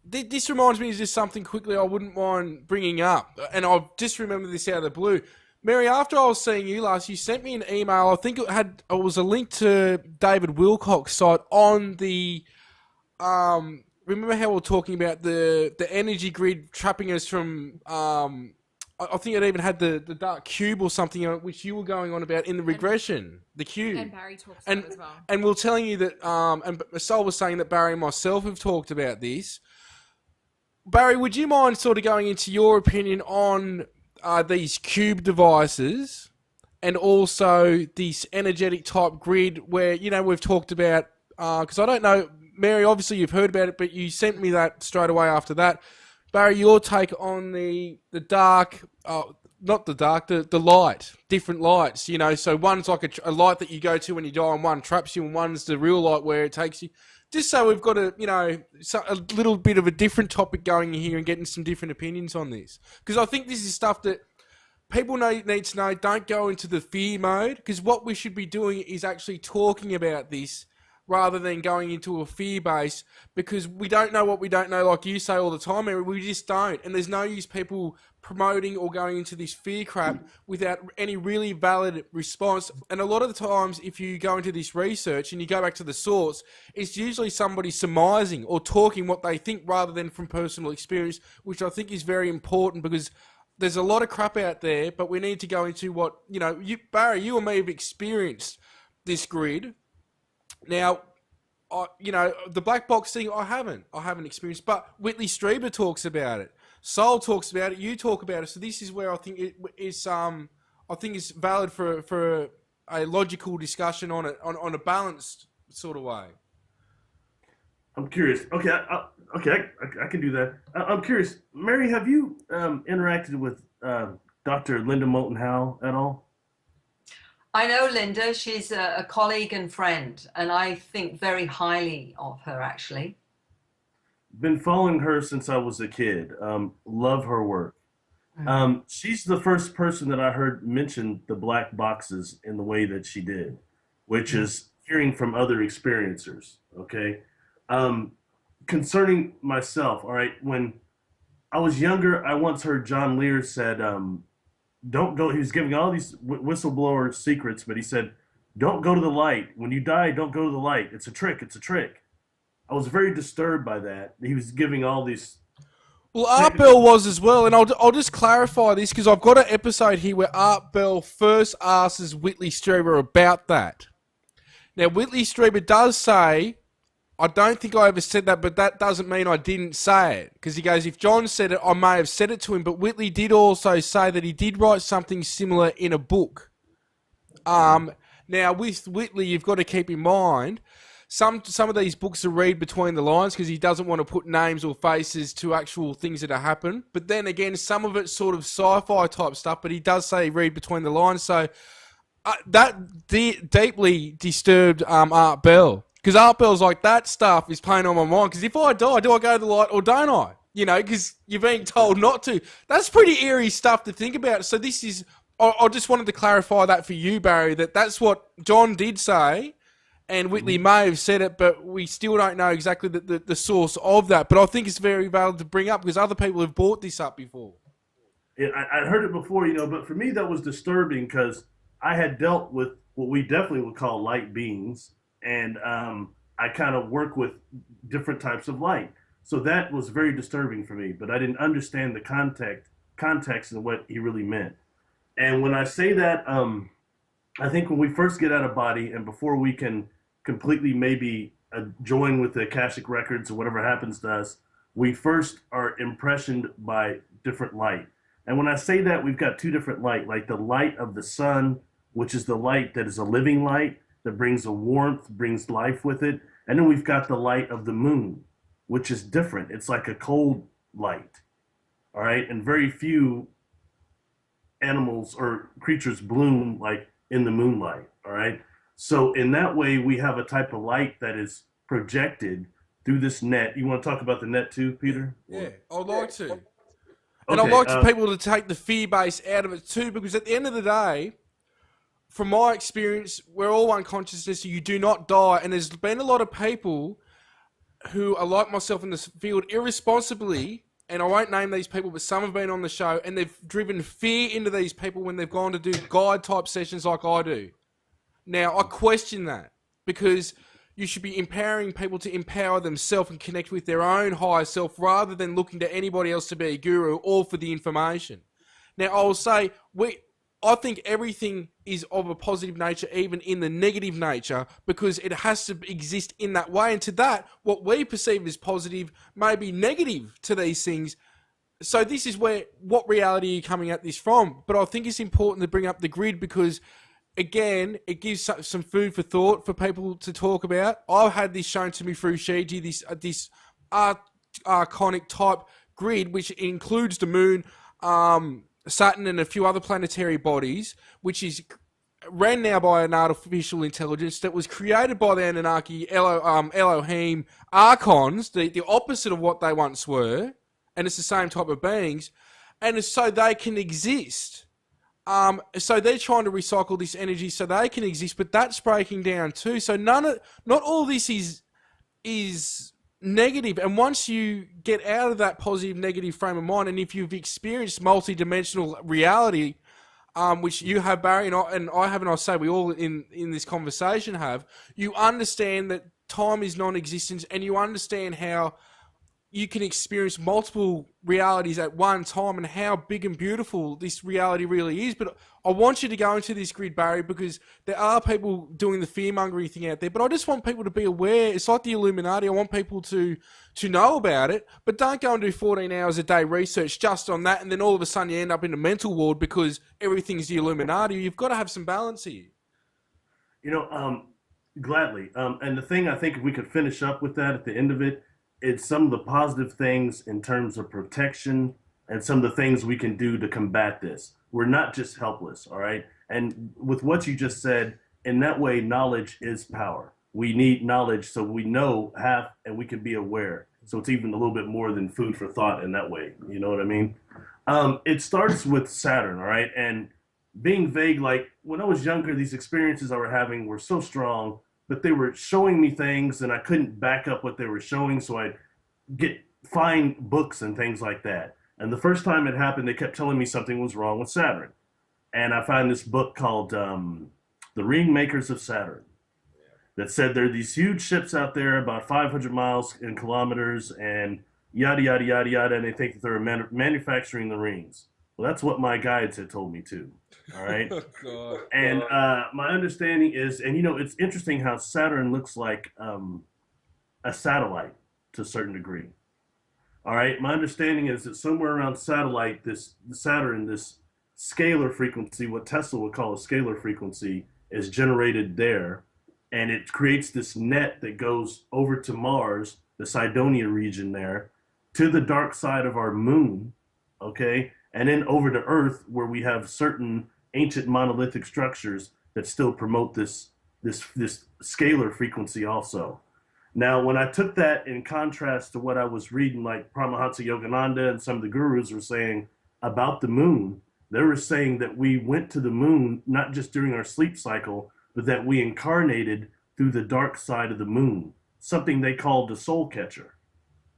[SPEAKER 1] This reminds me of just something quickly I wouldn't mind bringing up, and I've just remembered this out of the blue. Mary, after I was seeing you last, you sent me an email. I think it was a link to David Wilcock's site on the. Remember how we were talking about the energy grid trapping us from. I think it even had the dark cube or something, which you were going on about in the regression, the cube.
[SPEAKER 4] And Barry talks about it as well.
[SPEAKER 1] And we're telling you that, and Sol was saying that Barry and myself have talked about this. Barry, would you mind sort of going into your opinion on these cube devices and also this energetic type grid where, we've talked about, because I don't know, Mary, obviously you've heard about it, but you sent me that straight away after that. Barry, your take on the dark, not the dark, the light, different lights, so one's like a light that you go to when you die and one traps you and one's the real light where it takes you. Just so we've got a little bit of a different topic going here and getting some different opinions on this. Because I think this is stuff that people need to know. Don't go into the fear mode, because what we should be doing is actually talking about this rather than going into a fear base, because we don't know what we don't know, like you say all the time, Mary. We just don't. And there's no use people promoting or going into this fear crap without any really valid response. And a lot of the times, if you go into this research and you go back to the source, it's usually somebody surmising or talking what they think rather than from personal experience, which I think is very important, because there's a lot of crap out there, but we need to go into what, Barry, you and me have experienced this grid. Now, the black box thing, I haven't experienced, but Whitley Strieber talks about it. Sol talks about it. You talk about it. So this is where I think it is. I think it's valid for a logical discussion on it, on a balanced sort of way.
[SPEAKER 3] I'm curious. Okay, I can do that. I'm curious, Mary. Have you interacted with Dr. Linda Moulton Howe at all?
[SPEAKER 2] I know Linda. She's a colleague and friend, and I think very highly of her, actually.
[SPEAKER 3] Been following her since I was a kid. Love her work. She's the first person that I heard mention the black boxes in the way that she did, which is hearing from other experiencers. Okay. Concerning myself, all right, when I was younger, I once heard John Lear said, don't go, he was giving all these whistleblower secrets, but he said, don't go to the light. When you die, don't go to the light. It's a trick. It's a trick. I was very disturbed by that. He was giving all these.
[SPEAKER 1] Well, Art Bell was as well, and I'll just clarify this, because I've got an episode here where Art Bell first asks Whitley Strieber about that. Now, Whitley Strieber does say, I don't think I ever said that, but that doesn't mean I didn't say it. Because he goes, if John said it, I may have said it to him. But Whitley did also say that he did write something similar in a book. Now, with Whitley, you've got to keep in mind, some of these books are read between the lines because he doesn't want to put names or faces to actual things that have happened. But then again, some of it's sort of sci-fi type stuff, but he does say read between the lines. So that deeply disturbed Art Bell. Because Art Bell's like, that stuff is playing on my mind. Because if I die, do I go to the light or don't I? Because you're being told not to. That's pretty eerie stuff to think about. So this is, I just wanted to clarify that for you, Barry, that's what John did say. And Whitley may have said it, but we still don't know exactly the source of that. But I think it's very valid to bring up because other people have brought this up before.
[SPEAKER 3] Yeah, I'd heard it before, but for me that was disturbing because I had dealt with what we definitely would call light beings, and I kind of work with different types of light. So that was very disturbing for me, but I didn't understand the context and what he really meant. And when I say that, I think when we first get out of body and before we can completely maybe join with the Akashic records or whatever happens to us, we first are impressioned by different light. And when I say that, we've got two different light, like the light of the sun, which is the light that is a living light that brings a warmth, brings life with it. And then we've got the light of the moon, which is different. It's like a cold light. All right. And very few animals or creatures bloom like in the moonlight. All right. So in that way, we have a type of light that is projected through this net. You want to talk about the net too, Peter?
[SPEAKER 1] Yeah, I'd like to. And I'd
[SPEAKER 3] Okay,
[SPEAKER 1] like people to take the fear base out of it too, because at the end of the day, from my experience, we're all one consciousness, so you do not die. And there's been a lot of people who are like myself in this field irresponsibly, and I won't name these people, but some have been on the show, and they've driven fear into these people when they've gone to do guide-type sessions like I do. Now, I question that, because you should be empowering people to empower themselves and connect with their own higher self rather than looking to anybody else to be a guru or for the information. Now, I will say, I think everything is of a positive nature, even in the negative nature, because it has to exist in that way. And to that, what we perceive as positive may be negative to these things. So this is what reality are you coming at this from? But I think it's important to bring up the grid because, again, it gives some food for thought for people to talk about. I've had this shown to me through Shiji, this archonic type grid, which includes the moon, Saturn and a few other planetary bodies, which is ran now by an artificial intelligence that was created by the Anunnaki, Elohim, Archons, the opposite of what they once were, and it's the same type of beings, and it's so they can exist. So they're trying to recycle this energy so they can exist, but that's breaking down too. So not all this is negative, and once you get out of that positive negative frame of mind, and if you've experienced multi-dimensional reality, which you have, Barry, and I have, and I say we all in this conversation have, you understand that time is non-existent, and you understand how you can experience multiple realities at one time and how big and beautiful this reality really is. But I want you to go into this grid, Barry, because there are people doing the fear-mongering thing out there, but I just want people to be aware. It's like the Illuminati. I want people to know about it, but don't go and do 14 hours a day research just on that, and then all of a sudden you end up in a mental ward because everything's the Illuminati. You've got to have some balance here.
[SPEAKER 3] Gladly. And the thing I think if we could finish up with that at the end of it, it's some of the positive things in terms of protection and some of the things we can do to combat this. We're not just helpless, all right? And with what you just said, in that way, knowledge is power. We need knowledge so we know, and we can be aware. So it's even a little bit more than food for thought in that way. You know what I mean? It starts with Saturn, all right? And being vague, like when I was younger, these experiences I were having were so strong, but they were showing me things and I couldn't back up what they were showing. So I'd find books and things like that. And the first time it happened, they kept telling me something was wrong with Saturn. And I found this book called The Ringmakers of Saturn that said there are these huge ships out there about 500 miles in kilometers and yada, yada, yada, yada. And they think that they're manufacturing the rings. Well, that's what my guides had told me too. All right.
[SPEAKER 1] Oh, God.
[SPEAKER 3] And my understanding is, and it's interesting how Saturn looks like a satellite to a certain degree. All right. My understanding is that somewhere around Saturn, this scalar frequency, what Tesla would call a scalar frequency, is generated there. And it creates this net that goes over to Mars, the Cydonia region there, to the dark side of our moon. Okay. And then over to Earth, where we have certain ancient monolithic structures that still promote this scalar frequency also. Now, when I took that in contrast to what I was reading, like Paramahansa Yogananda and some of the gurus were saying about the moon, they were saying that we went to the moon not just during our sleep cycle, but that we incarnated through the dark side of the moon, something they called the soul catcher.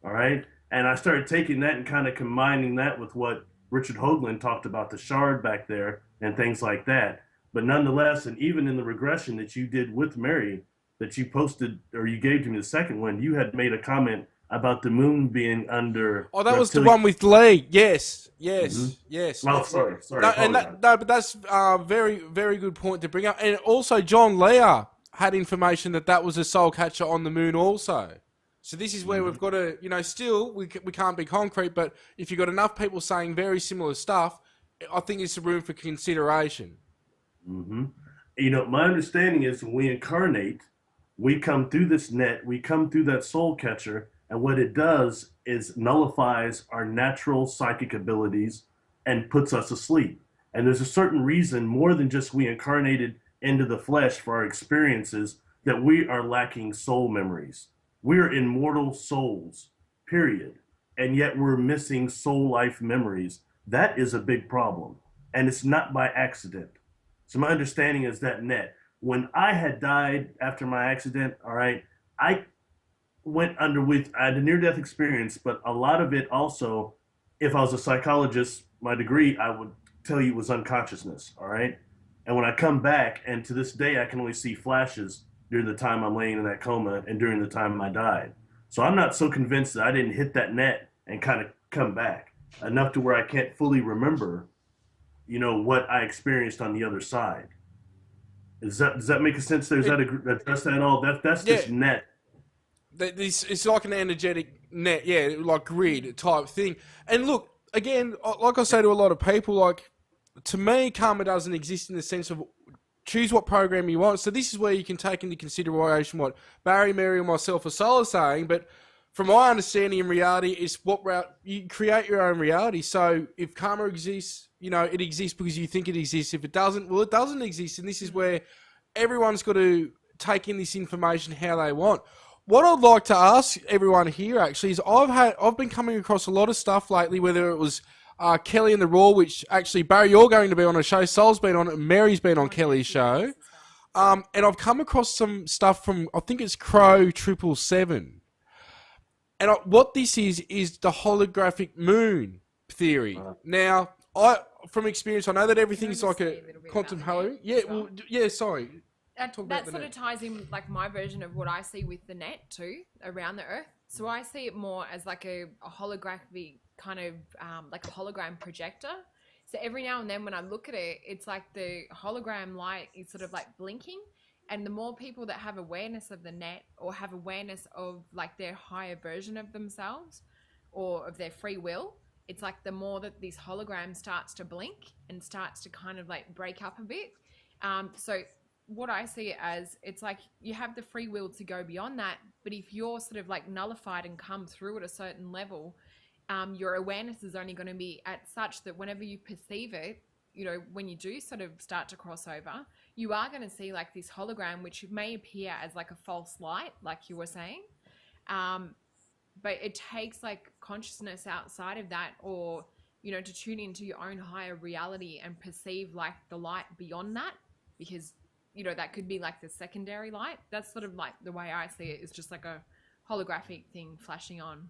[SPEAKER 3] All right? And I started taking that and kind of combining that with what Richard Hoagland talked about, the shard back there and things like that. But nonetheless, and even in the regression that you did with Mary, that you posted, or you gave to me the second one, you had made a comment about the moon being under.
[SPEAKER 1] Oh, that was the one with Lee. Yes.
[SPEAKER 3] Well, sorry.
[SPEAKER 1] But that's a very, very good point to bring up. And also, John Lear had information that was a soul catcher on the moon also. So this is where we've got to, still, we can't be concrete, but if you've got enough people saying very similar stuff, I think it's a room for consideration.
[SPEAKER 3] Mm-hmm. My understanding is when we incarnate, we come through this net, we come through that soul catcher, and what it does is nullifies our natural psychic abilities and puts us asleep. And there's a certain reason, more than just we incarnated into the flesh for our experiences, that we are lacking soul memories. We're immortal souls, period. And yet we're missing soul life memories. That is a big problem. And it's not by accident. So my understanding is that when I had died after my accident, all right, I I had a near death experience, but a lot of it also, if I was a psychologist, my degree, I would tell you it was unconsciousness. All right. And when I come back, and to this day, I can only see flashes during the time I'm laying in that coma and during the time I died. So I'm not so convinced that I didn't hit that net and kind of come back enough to where I can't fully remember, what I experienced on the other side. Does that make a sense? There's that address that all that's this net.
[SPEAKER 1] It's like an energetic net, yeah, like grid type thing. And look, again, like I say to a lot of people, like, to me, karma doesn't exist in the sense of choose what program you want. So this is where you can take into consideration what Barry, Mary, and myself are saying. But from my understanding, in reality, is you create your own reality. So if karma exists, it exists because you think it exists. If it doesn't, well, it doesn't exist. And this is where everyone's got to take in this information how they want. What I'd like to ask everyone here actually is I've been coming across a lot of stuff lately, whether it was Kelly and the Raw, which actually, Barry, you're going to be on a show, Sol's been on it, Mary's been on Kelly's show. And I've come across some stuff from, I think it's Crow 777. And what this is the holographic moon theory. Now, from experience, I know that everything's like a quantum halo. Yeah, well, yeah, sorry.
[SPEAKER 4] That sort of ties in like my version of what I see with the net too around the Earth. So I see it more as like a holographic kind of like a hologram projector. So every now and then when I look at it, it's like the hologram light is sort of like blinking. And the more people that have awareness of the net or have awareness of like their higher version of themselves or of their free will, it's like the more that this hologram starts to blink and starts to kind of like break up a bit. So what I see it as, it's like you have the free will to go beyond that, but if you're sort of like nullified and come through at a certain level, your awareness is only going to be at such that whenever you perceive it, when you do sort of start to cross over, you are going to see like this hologram, which may appear as like a false light, like you were saying. But it takes like consciousness outside of that, or, to tune into your own higher reality and perceive like the light beyond that, because that could be like the secondary light. That's sort of like the way I see it, is just like a holographic thing flashing on.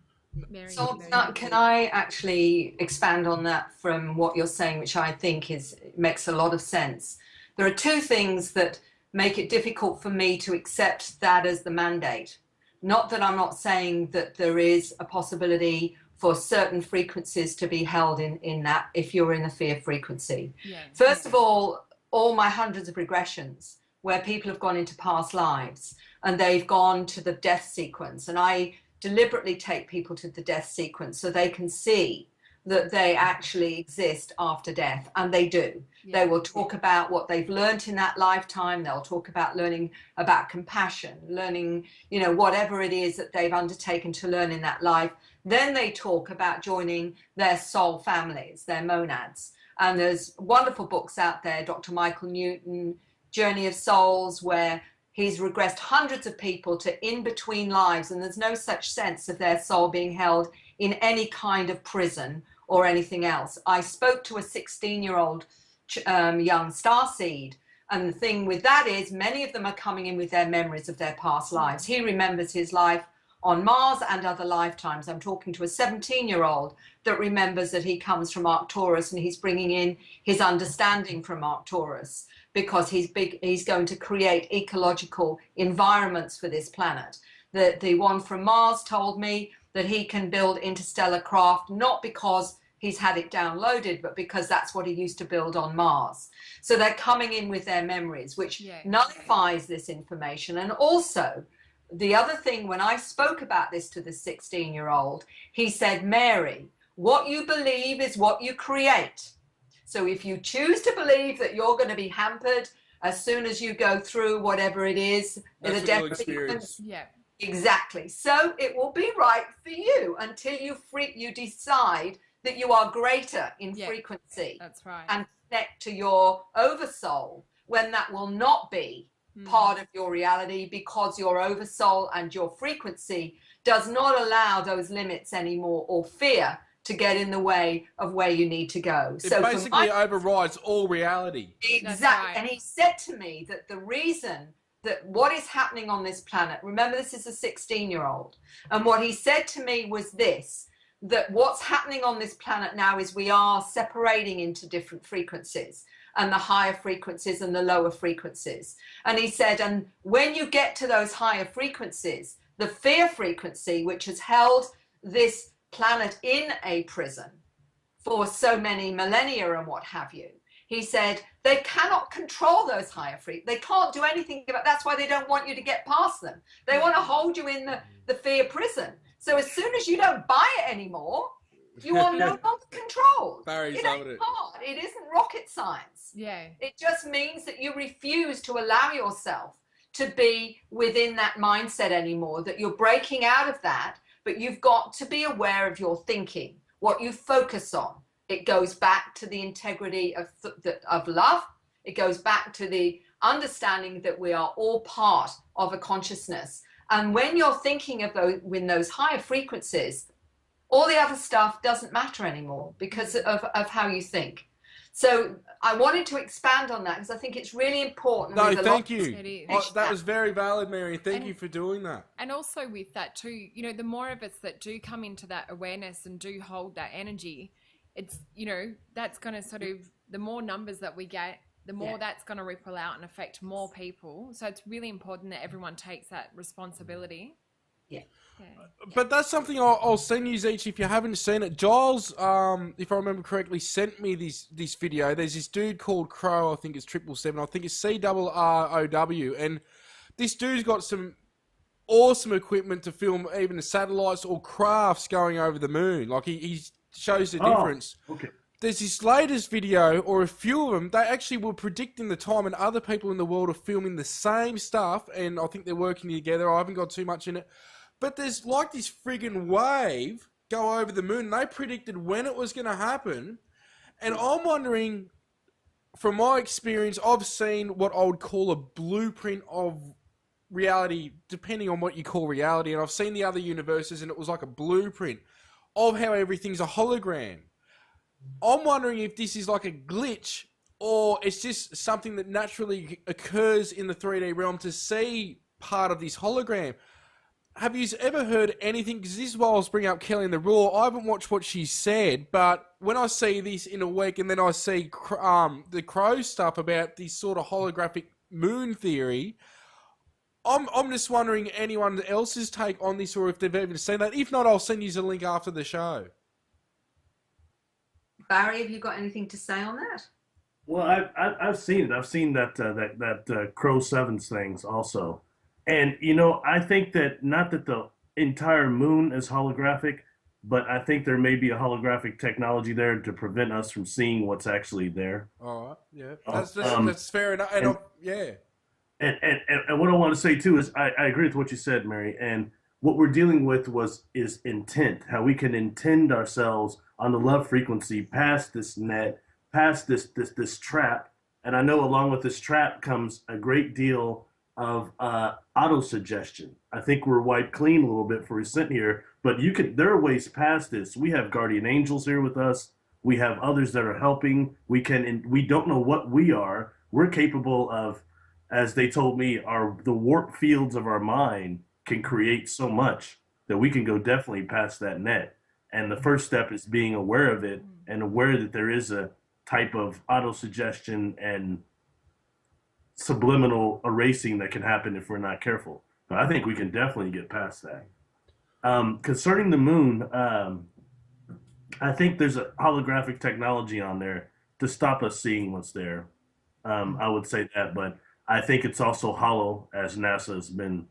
[SPEAKER 4] Mary,
[SPEAKER 2] so can I actually expand on that from what you're saying, which I think makes a lot of sense. There are two things that make it difficult for me to accept that as the mandate. Not that I'm not saying that there is a possibility for certain frequencies to be held in that if you're in a fear frequency. Yeah. First of all my hundreds of regressions where people have gone into past lives and they've gone to the death sequence, and I deliberately take people to the death sequence so they can see that they actually exist after death, and they do. Yeah. They will talk about what they've learned in that lifetime. They'll talk about learning about compassion, learning, whatever it is that they've undertaken to learn in that life. Then they talk about joining their soul families, their monads. And there's wonderful books out there, Dr. Michael Newton, Journey of Souls, where he's regressed hundreds of people to in-between lives, and there's no such sense of their soul being held in any kind of prison or anything else. I spoke to a 16-year-old young starseed, and the thing with that is many of them are coming in with their memories of their past lives. He remembers his life on Mars and other lifetimes. I'm talking to a 17-year-old that remembers that he comes from Arcturus, and he's bringing in his understanding from Arcturus, because he's going to create ecological environments for this planet. The one from Mars told me that he can build interstellar craft, not because he's had it downloaded, but because that's what he used to build on Mars. So they're coming in with their memories, which nullifies this information. And also, the other thing, when I spoke about this to the 16-year-old, he said, Mary, what you believe is what you create. So if you choose to believe that you're going to be hampered as soon as you go through whatever it is in a death sequence, exactly. So it will be right for you until you decide that you are greater in frequency.
[SPEAKER 4] That's right.
[SPEAKER 2] And connect to your oversoul, when that will not be part of your reality, because your oversoul and your frequency does not allow those limits anymore, or fear to get in the way of where you need to go.
[SPEAKER 1] It basically overrides all reality.
[SPEAKER 2] Exactly.
[SPEAKER 4] Right.
[SPEAKER 2] And he said to me that the reason that what is happening on this planet, remember this is a 16-year-old, and what he said to me was this, that what's happening on this planet now is we are separating into different frequencies, and the higher frequencies and the lower frequencies. And he said, and when you get to those higher frequencies, the fear frequency, which has held this planet in a prison for so many millennia and what have you, he said they cannot control those higher they can't do anything about. That's why they don't want you to get past them. They want to hold you in the fear prison. So as soon as you don't buy it anymore, you are no longer controlled.
[SPEAKER 1] Barry's
[SPEAKER 2] it ain't hard. It isn't rocket science.
[SPEAKER 4] Yeah.
[SPEAKER 2] It just means that you refuse to allow yourself to be within that mindset anymore, that you're breaking out of that. But you've got to be aware of your thinking, what you focus on. It goes back to the integrity of love. It goes back to the understanding that we are all part of a consciousness. And when you're thinking of those higher frequencies, all the other stuff doesn't matter anymore because of how you think. So I wanted to expand on that because I think it's really important.
[SPEAKER 1] No, thank you.
[SPEAKER 4] It is.
[SPEAKER 1] That was very valid, Mary. Thank you for doing that.
[SPEAKER 4] And also with that too, you know, the more of us that do come into that awareness and do hold that energy, it's, you know, that's going to sort of, the more numbers that we get, the more that's going to ripple out and affect more people. So it's really important that everyone takes that responsibility.
[SPEAKER 2] Yeah.
[SPEAKER 1] But that's something I'll send you each if you haven't seen it. Giles, if I remember correctly, sent me this video. There's this dude called Crow, I think it's 777. I think it's CRROW. And this dude's got some awesome equipment to film even the satellites or crafts going over the moon. Like he shows the difference.
[SPEAKER 3] Okay.
[SPEAKER 1] There's this latest video, or a few of them, they actually were predicting the time, and other people in the world are filming the same stuff, and I think they're working together. I haven't got too much in it. But there's like this friggin' wave go over the moon. They predicted when it was going to happen. And I'm wondering, from my experience, I've seen what I would call a blueprint of reality, depending on what you call reality. And I've seen the other universes, and it was like a blueprint of how everything's a hologram. I'm wondering if this is like a glitch, or it's just something that naturally occurs in the 3D realm to see part of this hologram. Have you ever heard anything? Because this is why I was bringing up Kelly in the Raw. I haven't watched what she said, but when I see this in a week, and then I see the Crow stuff about this sort of holographic moon theory, I'm just wondering anyone else's take on this, or if they've even seen that. If not, I'll send you the link after the show.
[SPEAKER 2] Barry, have you got anything to say on that?
[SPEAKER 3] Well, I've seen it. I've seen that Crow Sevens things also. And, you know, I think that not that the entire moon is holographic, but I think there may be a holographic technology there to prevent us from seeing what's actually there.
[SPEAKER 1] All right, yeah. That's fair enough.
[SPEAKER 3] And what I want to say, too, is I agree with what you said, Mary. And what we're dealing with is intent, how we can intend ourselves on the love frequency past this net, past this trap. And I know along with this trap comes a great deal of auto-suggestion. I think we're wiped clean a little bit before we sit here, but there are ways past this. We have guardian angels here with us. We have others that are helping. We don't know what we are. We're capable of, as they told me, the warp fields of our mind can create so much that we can go definitely past that net. And the first step is being aware of it and aware that there is a type of auto-suggestion and subliminal erasing that can happen if we're not careful. But I think we can definitely get past that. Concerning the moon, I think there's a holographic technology on there to stop us seeing what's there. I would say that, but I think it's also hollow, as NASA has been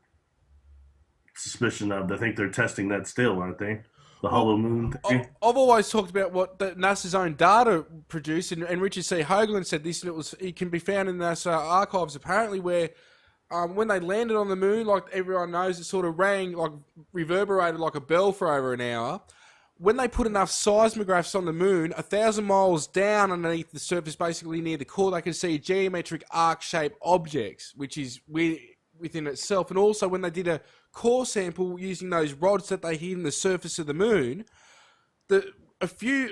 [SPEAKER 3] suspicion of. I think they're testing that still, aren't they? The hollow moon theory.
[SPEAKER 1] I've always talked about what NASA's own data produced, and Richard C. Hoagland said this, and it can be found in NASA archives apparently, where when they landed on the moon, like everyone knows, it sort of rang, like reverberated like a bell for over an hour. when they put enough seismographs on the moon, 1,000 miles down underneath the surface, basically near the core, they can see geometric arc-shaped objects, which is weird within itself. And also when they did a core sample using those rods that they hid in the surface of the moon, a few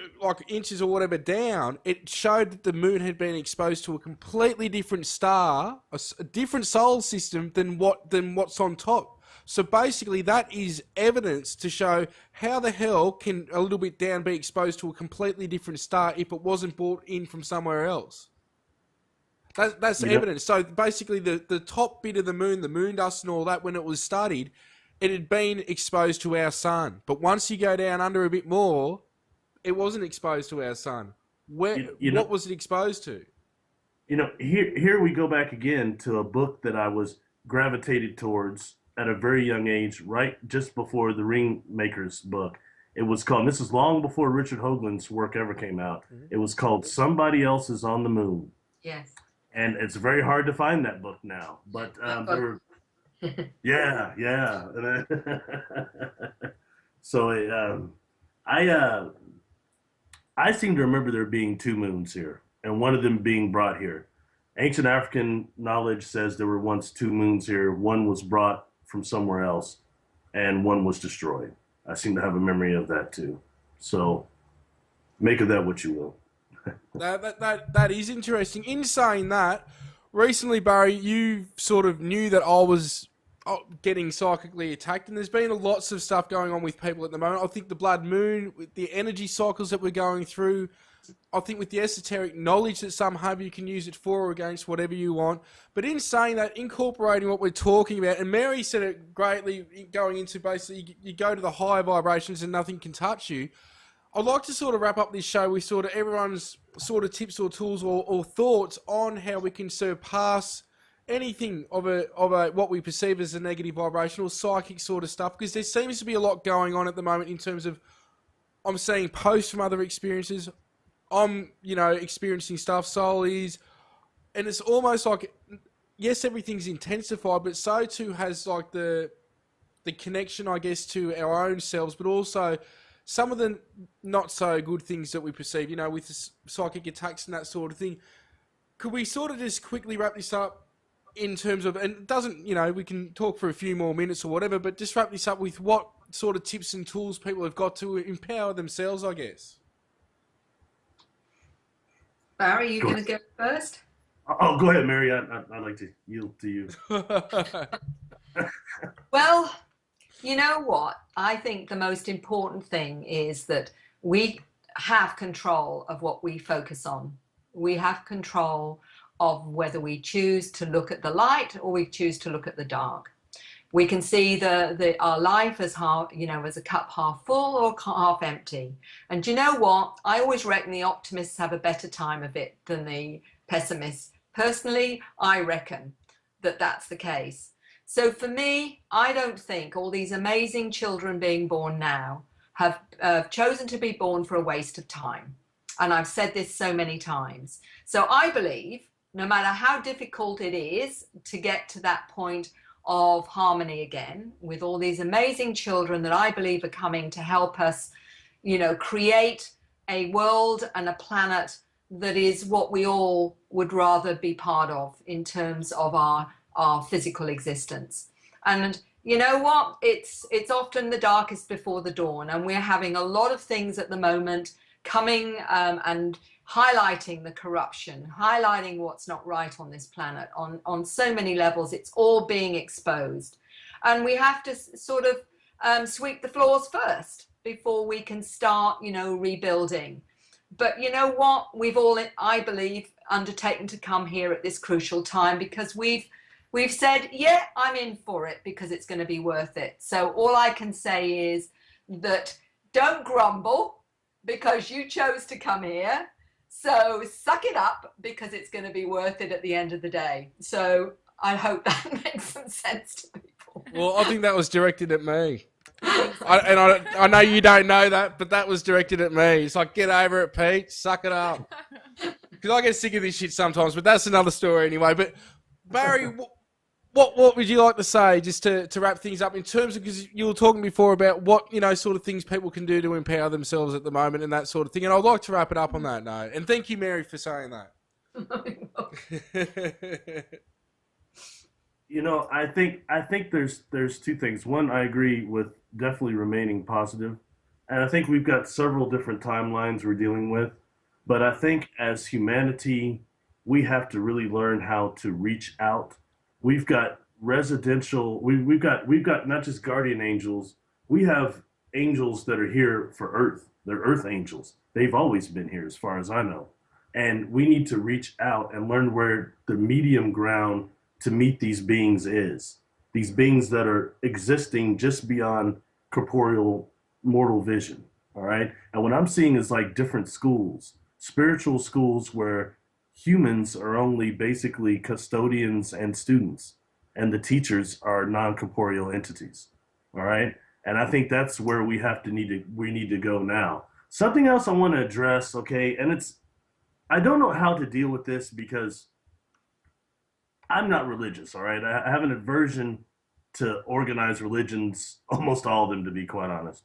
[SPEAKER 1] inches or whatever down, it showed that the moon had been exposed to a completely different star, a different solar system than what's on top. So basically, that is evidence to show how the hell can a little bit down be exposed to a completely different star if it wasn't brought in from somewhere else. That's evidence. So basically, the top bit of the moon dust and all that, when it was studied, it had been exposed to our sun. But once you go down under a bit more, it wasn't exposed to our sun. What was it exposed to?
[SPEAKER 3] Here we go back again to a book that I was gravitated towards at a very young age, right just before the Ringmaker's book. It was called, this is long before Richard Hoagland's work ever came out. Mm-hmm. It was called Somebody Else is on the Moon.
[SPEAKER 2] Yes. And
[SPEAKER 3] it's very hard to find that book now. But there were, yeah. So I seem to remember there being 2 moons here, and one of them being brought here. Ancient African knowledge says there were once 2 moons here. One was brought from somewhere else, and one was destroyed. I seem to have a memory of that too. So make of that what you will.
[SPEAKER 1] That is interesting. In saying that, recently, Barry, you sort of knew that I was getting psychically attacked, and there's been lots of stuff going on with people at the moment. I think the blood moon, with the energy cycles that we're going through, I think with the esoteric knowledge that some have, you can use it for or against whatever you want. But in saying that, incorporating what we're talking about, and Mary said it greatly, going into basically you go to the higher vibrations and nothing can touch you. I'd like to sort of wrap up this show with sort of everyone's sort of tips or tools or thoughts on how we can surpass anything of a what we perceive as a negative vibration or psychic sort of stuff, because there seems to be a lot going on at the moment in terms of, I'm seeing posts from other experiences. I'm, experiencing stuff, soulies, and it's almost like, yes, everything's intensified, but so too has like the connection, I guess, to our own selves, but also some of the not so good things that we perceive, with the psychic attacks and that sort of thing. Could we sort of just quickly wrap this up in terms of, and it doesn't, we can talk for a few more minutes or whatever, but just wrap this up with what sort of tips and tools people have got to empower themselves, I guess.
[SPEAKER 2] Barry, you going to go first?
[SPEAKER 3] Oh, go ahead, Mary. I'd like to yield to you.
[SPEAKER 2] Well, you know what? I think the most important thing is that we have control of what we focus on. We have control of whether we choose to look at the light or we choose to look at the dark. We can see our life as half, as a cup half full or half empty. And you know what? I always reckon the optimists have a better time of it than the pessimists. Personally, I reckon that that's the case. So for me, I don't think all these amazing children being born now have chosen to be born for a waste of time. And I've said this so many times. So I believe no matter how difficult it is to get to that point of harmony again with all these amazing children that I believe are coming to help us, create a world and a planet that is what we all would rather be part of in terms of our physical existence. And you know what? It's often the darkest before the dawn, and we're having a lot of things at the moment coming and highlighting the corruption, highlighting what's not right on this planet on so many levels. It's all being exposed, and we have to sort of sweep the floors first before we can start, rebuilding. But you know what? We've all, I believe, undertaken to come here at this crucial time because we've said, yeah, I'm in for it because it's going to be worth it. So all I can say is that don't grumble because you chose to come here. So suck it up because it's going to be worth it at the end of the day. So I hope that makes some sense to people.
[SPEAKER 1] Well, I think that was directed at me. I know you don't know that, but that was directed at me. It's like, get over it, Pete. Suck it up. Because I get sick of this shit sometimes, but that's another story anyway. But Barry, What would you like to say, just to wrap things up, in terms of, because you were talking before about what, sort of things people can do to empower themselves at the moment and that sort of thing, and I'd like to wrap it up on that note. And thank you, Mary, for saying that.
[SPEAKER 3] I think there's two things. One, I agree with definitely remaining positive, and I think we've got several different timelines we're dealing with. But I think as humanity, we have to really learn how to reach out. We've got residential. We've got not just guardian angels. We have angels that are here for Earth. They're Earth angels. They've always been here, as far as I know. And we need to reach out and learn where the medium ground to meet these beings is. These beings that are existing just beyond corporeal mortal vision. All right. And what I'm seeing is like different schools, spiritual schools where humans are only basically custodians and students, and the teachers are non-corporeal entities. All right. And I think that's where we need to go now. Something else I want to address, okay, and I don't know how to deal with this because I'm not religious, all right? I have an aversion to organized religions, almost all of them, to be quite honest.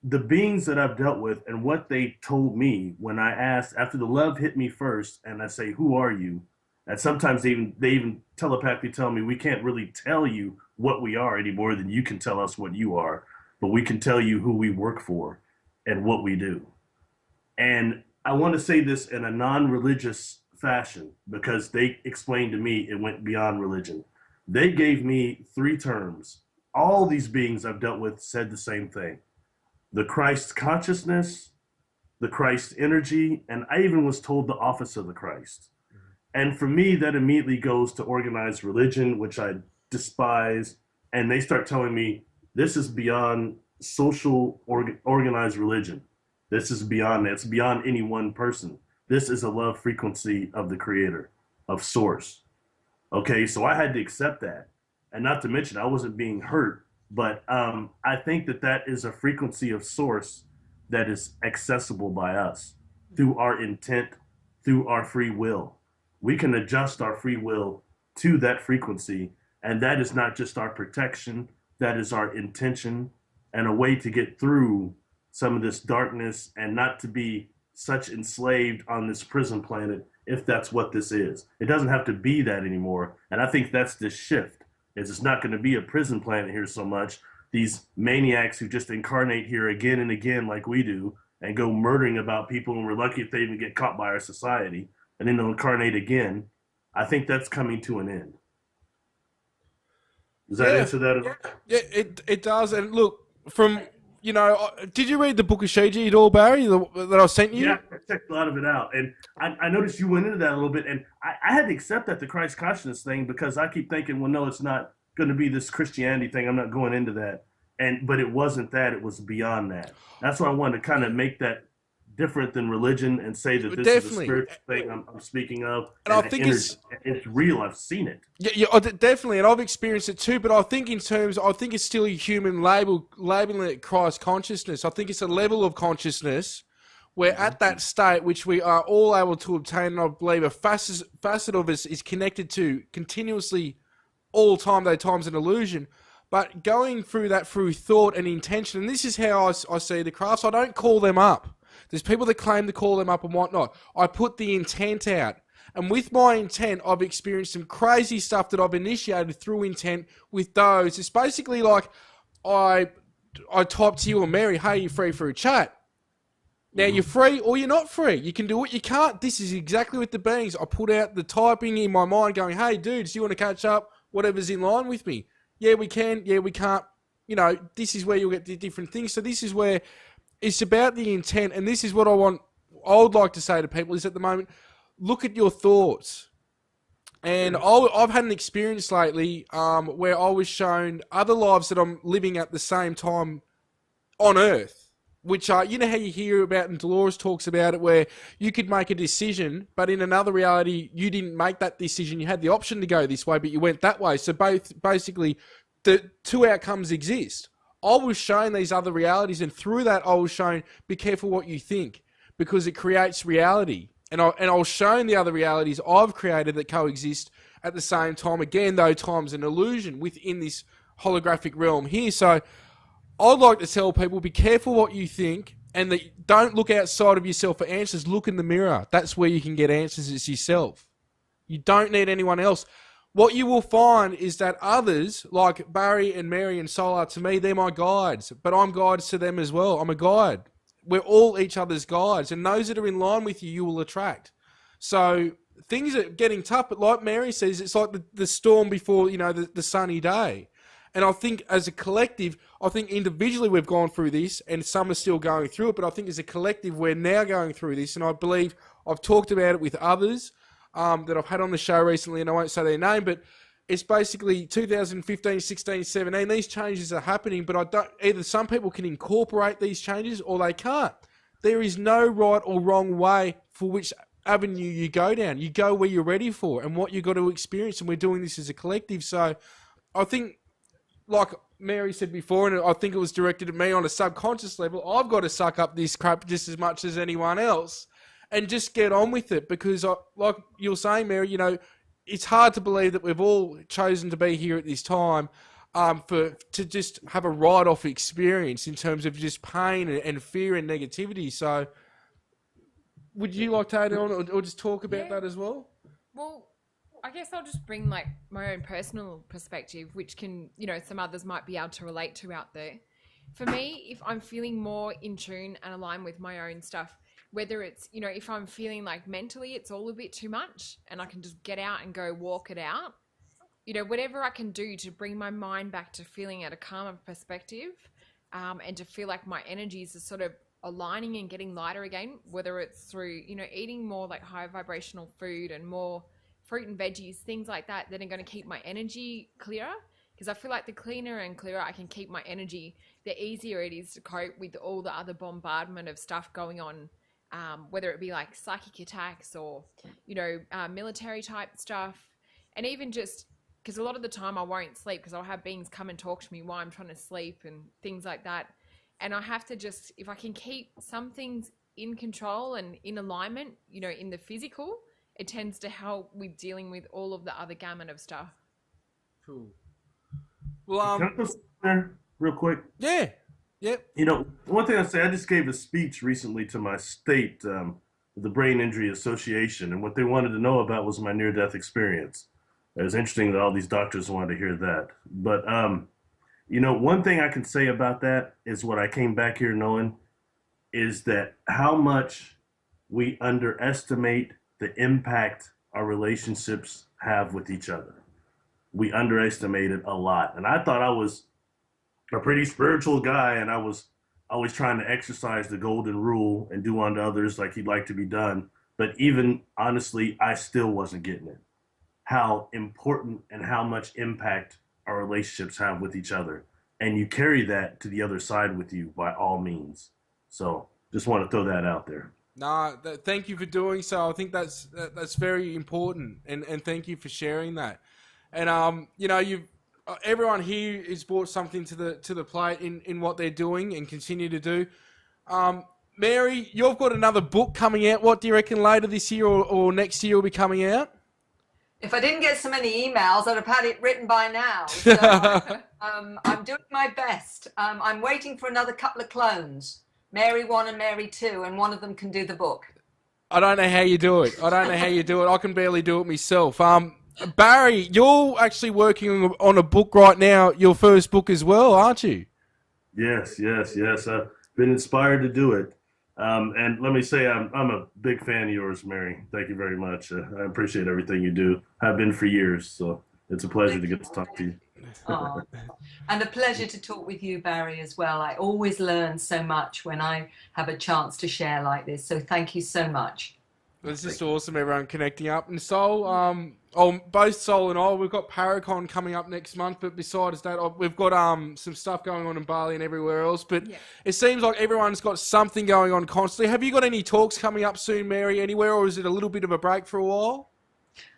[SPEAKER 3] The beings that I've dealt with and what they told me when I asked, after the love hit me first, and I say, who are you? And sometimes they even telepathically tell me, we can't really tell you what we are any more than you can tell us what you are, but we can tell you who we work for and what we do. And I want to say this in a non-religious fashion because they explained to me it went beyond religion. They gave me 3 terms. All these beings I've dealt with said the same thing. The Christ consciousness, the Christ energy, and I even was told the office of the Christ. And for me, that immediately goes to organized religion, which I despise. And they start telling me, this is beyond social organized religion. This is beyond that. It's beyond any one person. This is a love frequency of the creator, of source. Okay, so I had to accept that. And not to mention, I wasn't being hurt, but I think that is a frequency of source that is accessible by us through our intent, through our free will. We can adjust our free will to that frequency, and that is not just our protection, that is our intention and a way to get through some of this darkness and not to be such enslaved on this prison planet, if that's what this is. It doesn't have to be that anymore. And I think that's the shift, is it's not going to be a prison planet here so much. These maniacs who just incarnate here again and again like we do and go murdering about people, and we're lucky if they even get caught by our society, and then they'll incarnate again. I think that's coming to an end. Does that answer that?
[SPEAKER 1] Yeah, it does. And look, from... did you read the Book of Shiji at all, Barry, that I sent you?
[SPEAKER 3] Yeah, I checked a lot of it out. And I noticed you went into that a little bit. And I had to accept that, the Christ consciousness thing, because I keep thinking, well, no, it's not going to be this Christianity thing. I'm not going into that. But it wasn't that. It was beyond that. That's why I wanted to kind of make that different than religion and say that this is a spiritual thing I'm speaking of.
[SPEAKER 1] And I think it's
[SPEAKER 3] real. I've seen it.
[SPEAKER 1] Yeah, definitely, and I've experienced it too. But I think it's still a human labeling it Christ consciousness. I think it's a level of consciousness where at that state, which we are all able to obtain, and I believe a facet of us is connected to continuously all time, though time's an illusion. But going through that through thought and intention, and this is how I see the crafts. I don't call them up. There's people that claim to call them up and whatnot. I put the intent out. And with my intent, I've experienced some crazy stuff that I've initiated through intent with those. It's basically like I type to you or Mary, hey, you're free for a chat. Now, you're free or you're not free. You can do what you can't. This is exactly with the beings. I put out the typing in my mind going, hey, dudes, do you want to catch up? Whatever's in line with me. Yeah, we can. Yeah, we can't. This is where you'll get the different things. So this is where... it's about the intent, and this is what I would like to say to people is at the moment, look at your thoughts. And I've had an experience lately where I was shown other lives that I'm living at the same time on Earth, which are, you know how you hear about, and Dolores talks about it, where you could make a decision, but in another reality, you didn't make that decision. You had the option to go this way, but you went that way. So basically, the 2 outcomes exist. I was shown these other realities, and through that, I was shown, be careful what you think, because it creates reality. And I was shown the other realities I've created that coexist, at the same time, again, though time's an illusion within this holographic realm here. So I'd like to tell people, be careful what you think, and that don't look outside of yourself for answers. Look in the mirror. That's where you can get answers. It's yourself. You don't need anyone else. What you will find is that others, like Barry and Mary and Solar, to me, they're my guides, but I'm guides to them as well. I'm a guide. We're all each other's guides, and those that are in line with you, you will attract. So things are getting tough, but like Mary says, it's like the storm before, the sunny day. And I think as a collective, I think individually we've gone through this, and some are still going through it, but I think as a collective, we're now going through this, and I believe I've talked about it with others that I've had on the show recently, and I won't say their name, but it's basically 2015, 16, 17. These changes are happening, but either some people can incorporate these changes or they can't. There is no right or wrong way for which avenue you go down. You go where you're ready for and what you've got to experience, and we're doing this as a collective. So I think, like Mary said before, and I think it was directed at me on a subconscious level, I've got to suck up this crap just as much as anyone else and just get on with it, because like you were saying, Mary, it's hard to believe that we've all chosen to be here at this time to just have a write-off experience in terms of just pain and fear and negativity. So would you like to add on or just talk about that as well?
[SPEAKER 4] Well, I guess I'll just bring like my own personal perspective, which can, some others might be able to relate to out there. For me, if I'm feeling more in tune and aligned with my own stuff, whether it's, if I'm feeling like mentally it's all a bit too much and I can just get out and go walk it out, whatever I can do to bring my mind back to feeling at a calmer perspective, and to feel like my energies are sort of aligning and getting lighter again, whether it's through, eating more like high vibrational food and more fruit and veggies, things like that are going to keep my energy clearer. Because I feel like the cleaner and clearer I can keep my energy, the easier it is to cope with all the other bombardment of stuff going on, whether it be like psychic attacks or, military type stuff. And even just because a lot of the time I won't sleep because I'll have beings come and talk to me while I'm trying to sleep and things like that. And I have to just, if I can keep some things in control and in alignment, in the physical, it tends to help with dealing with all of the other gamut of stuff.
[SPEAKER 1] Cool. Well,
[SPEAKER 3] Can I go there real quick?
[SPEAKER 1] Yeah. Yep.
[SPEAKER 3] One thing I say, I just gave a speech recently to my state, the Brain Injury Association, and what they wanted to know about was my near-death experience. It was interesting that all these doctors wanted to hear that. But, one thing I can say about that is what I came back here knowing is that how much we underestimate the impact our relationships have with each other. We underestimate it a lot. And I thought I was a pretty spiritual guy, and I was always trying to exercise the golden rule and do unto others like he'd like to be done. But even honestly, I still wasn't getting it. How important and how much impact our relationships have with each other. And you carry that to the other side with you by all means. So just want to throw that out there.
[SPEAKER 1] Thank you for doing so. I think that's very important, and thank you for sharing that. And everyone here has brought something to the plate in what they're doing and continue to do. Mary, you've got another book coming out. What do you reckon later this year or next year will be coming out?
[SPEAKER 2] If I didn't get so many emails, I'd have had it written by now. So I'm doing my best. I'm waiting for another couple of clones, Mary 1 and Mary 2, and one of them can do the book.
[SPEAKER 1] I don't know how you do it. I can barely do it myself. Barry, you're actually working on a book right now, your first book as well, aren't you?
[SPEAKER 3] Yes. I've been inspired to do it. And let me say, I'm a big fan of yours, Mary. Thank you very much. I appreciate everything you do. I've been for years, so it's a pleasure to get to talk to you.
[SPEAKER 2] And a pleasure to talk with you, Barry, as well. I always learn so much when I have a chance to share like this. So thank you so much.
[SPEAKER 1] It's just awesome, everyone connecting up. And Sol, both Sol and I, we've got Paracon coming up next month. But besides that, we've got some stuff going on in Bali and everywhere else. But It seems like everyone's got something going on constantly. Have you got any talks coming up soon, Mary, anywhere? Or is it a little bit of a break for a while?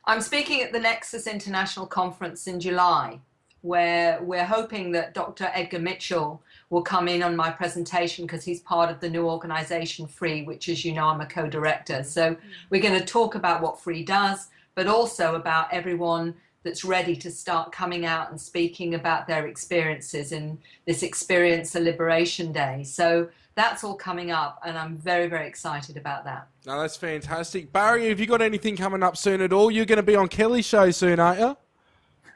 [SPEAKER 2] I'm speaking at the Nexus International Conference in July, where we're hoping that Dr. Edgar Mitchell will come in on my presentation because he's part of the new organization Free, which, as you know, I'm a co-director. So we're going to talk about what Free does, but also about everyone that's ready to start coming out and speaking about their experiences in this Experience a Liberation Day. So that's all coming up, and I'm very, very excited about that.
[SPEAKER 1] No, that's fantastic. Barry, have you got anything coming up soon at all? You're going to be on Kelly's show soon, aren't you?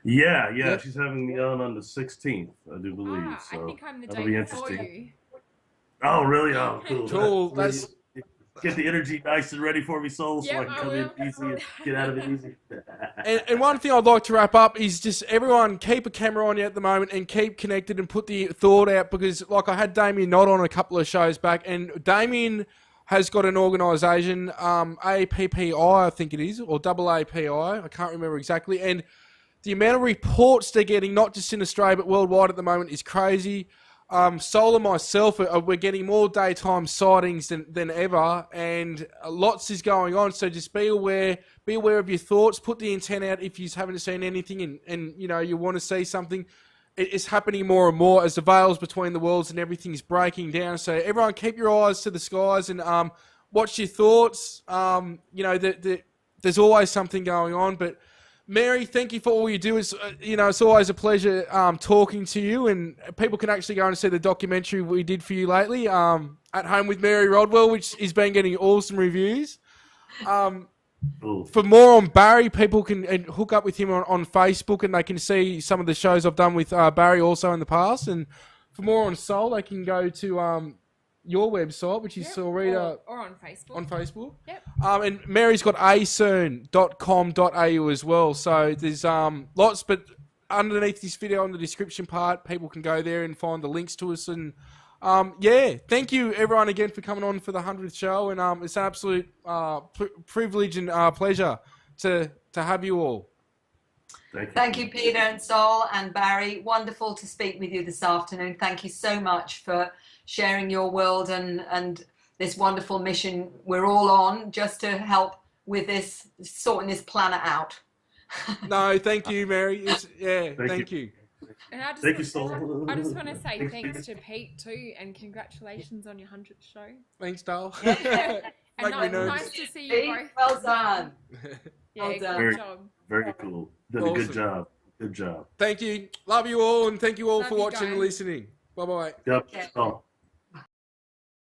[SPEAKER 3] Yeah. She's having me on the 16th, I do believe. So
[SPEAKER 4] I think I'm the
[SPEAKER 3] that'll
[SPEAKER 4] day
[SPEAKER 3] be
[SPEAKER 4] before
[SPEAKER 3] interesting.
[SPEAKER 4] you.
[SPEAKER 3] Oh, really? Oh, cool.
[SPEAKER 1] Cool. That's...
[SPEAKER 3] Get the energy nice and ready for me, Soul, so
[SPEAKER 4] Yep,
[SPEAKER 3] I can
[SPEAKER 4] I
[SPEAKER 3] come in
[SPEAKER 4] will.
[SPEAKER 3] easy and get out of it easy.
[SPEAKER 1] And one thing I'd like to wrap up is just everyone keep a camera on you at the moment and keep connected and put the thought out, because like I had Damien Knott on a couple of shows back, and Damien has got an organisation, APPI I think it is, or AAPI, I can't remember exactly, and the amount of reports they're getting, not just in Australia but worldwide at the moment, is crazy. Sol and myself, we're getting more daytime sightings than ever, and lots is going on. So just be aware of your thoughts. Put the antenna out if you haven't seen anything, and you know you want to see something. It's happening more and more as the veils between the worlds and everything's breaking down. So everyone, keep your eyes to the skies and watch your thoughts. You know there's always something going on, but. Mary, thank you for all you do. It's it's always a pleasure talking to you, and people can actually go and see the documentary we did for you lately, At Home with Mary Rodwell, which has been getting awesome reviews. For more on Barry, people can hook up with him on Facebook, and they can see some of the shows I've done with Barry also in the past. And for more on Sol, they can go to your website, which is Solreta.
[SPEAKER 4] Or on Facebook.
[SPEAKER 1] On Facebook.
[SPEAKER 4] Yep.
[SPEAKER 1] And Mary's got acern.com.au as well. So there's lots, but underneath this video in the description part, people can go there and find the links to us. And thank you everyone again for coming on for the 100th show. And it's an absolute privilege and pleasure to have you all.
[SPEAKER 2] Thank you, Peter and Sol and Barry. Wonderful to speak with you this afternoon. Thank you so much for sharing your world and this wonderful mission we're all on, just to help with this, sorting this planet out.
[SPEAKER 1] No, thank you, Mary. Thank you.
[SPEAKER 4] And
[SPEAKER 3] Thank you, Sol.
[SPEAKER 4] I just want to say thanks to Pete too, and congratulations on your 100th show.
[SPEAKER 1] Thanks, Dale.
[SPEAKER 4] And nice to see you both.
[SPEAKER 2] Well done.
[SPEAKER 4] Well done.
[SPEAKER 3] Very,
[SPEAKER 4] Good job.
[SPEAKER 3] very cool. Did a good job. Good job.
[SPEAKER 1] Thank you. Love you all, and thank you all
[SPEAKER 4] Love
[SPEAKER 1] for
[SPEAKER 4] you
[SPEAKER 1] watching and
[SPEAKER 4] guys.
[SPEAKER 1] listening. Bye-bye.
[SPEAKER 3] Yep.
[SPEAKER 2] Okay.
[SPEAKER 3] Oh.